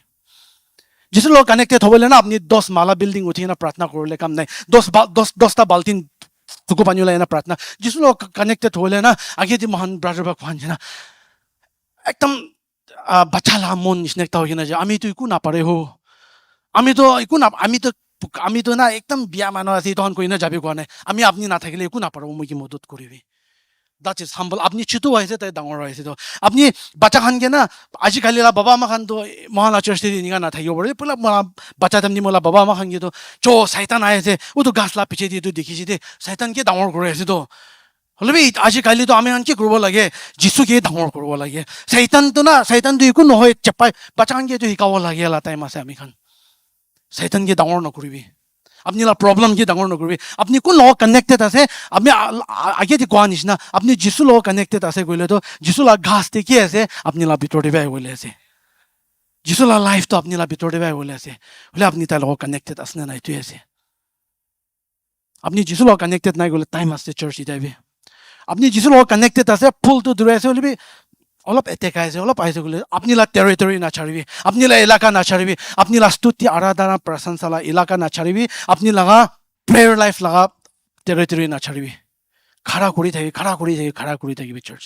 যিছুৰ লগত কানেক্টেড হ'বলৈ না আপুনি 10 মালা বিল্ডিং উঠি কিনে প্ৰাৰ্থনা কৰিলে কাম নাই 10টা বাল্টিন টুকু পানী ওলাই না প্ৰাৰ্থনা যিছুৰ লগত কানেক্টেড হ'লে না আগে দি মহান ব্ৰাদাৰ বা খুৱান না একদম বাচ্চা লাগা মন নিচিনা একটা হৈ কিনে যে আমিতো একো নাপাৰে হো আমিতো না একদম বিয়া মানুহ আছে তখন কৈ না যাবি কোৱা নাই আমি আপুনি নাথাকিলে একো নাপাৰো মই কি মদত কৰিবি দ্যাট ইজ হাম্বল আপনি ছোট হয়েছে তাই ডাঙৰ হয়েছে তো আপনি বাচ্চা খানকে না আজিকালি বাবা মা খান তো মহান আচরণে নিগা না থাকিব পারে পোলা বাচ্চা তামনি মোলা বাবা মা খান তো চো শয়তান আইছে ও তো গাছ লা পিছে দিয়ে তো দেখিছি দে শয়তান কে ডাঙৰ কৰি আছে তো হলে আজিকালি তো আমি কি কৰিব লাগে যিশুকে ডাঙৰ কৰিব লাগে শয়তানটো একো নহয় চেপাই বাচ্চা খানকে তো শিকাব লাগে এলা টাইম আছে আমি খান শয়তানকে ডাঙৰ নকৰিবি আপনি লা প্ৰবলেম কি ডাঙৰ নকৰিবি আপনি কোন লগত কানেক্টেড আছে আপনি আগে দি কোৱা নিচিনা আপনি যিছু লগত কানেক্টেড আছে কইলে তো যিছু লা ঘাস দেখি আছে আপনি লা ভিতৰতে বাই গলে আছে যিছু লা লাইফ তো আপনি লা ভিতৰতে বাই গলে আছে হলে আপনি তাৰ লগত কানেক্টেড আছে না নাই তুই আছে আপনি যিছু লগত কানেক্টেড নাই গলে টাইম আছে চার্চ যাইবে আপনি যিছু লগত কানেক্টেড আছে ফুলটো দূরে আছে হলে অলপ এটেকা আছে অলপ আইছে গলে আপনি লা টেরিটরি না ছাড়িবি আপনি লা এলাকা না ছাড়িবি আপনি লা স্তুতি আরাধনা প্রশংসা লা এলাকা না ছাড়িবি আপনি লাগা প্রেয়ার লাইফ লাগা টেরিটরি না ছাড়িবি খাড়া কৰি থাকিবি চাৰ্চ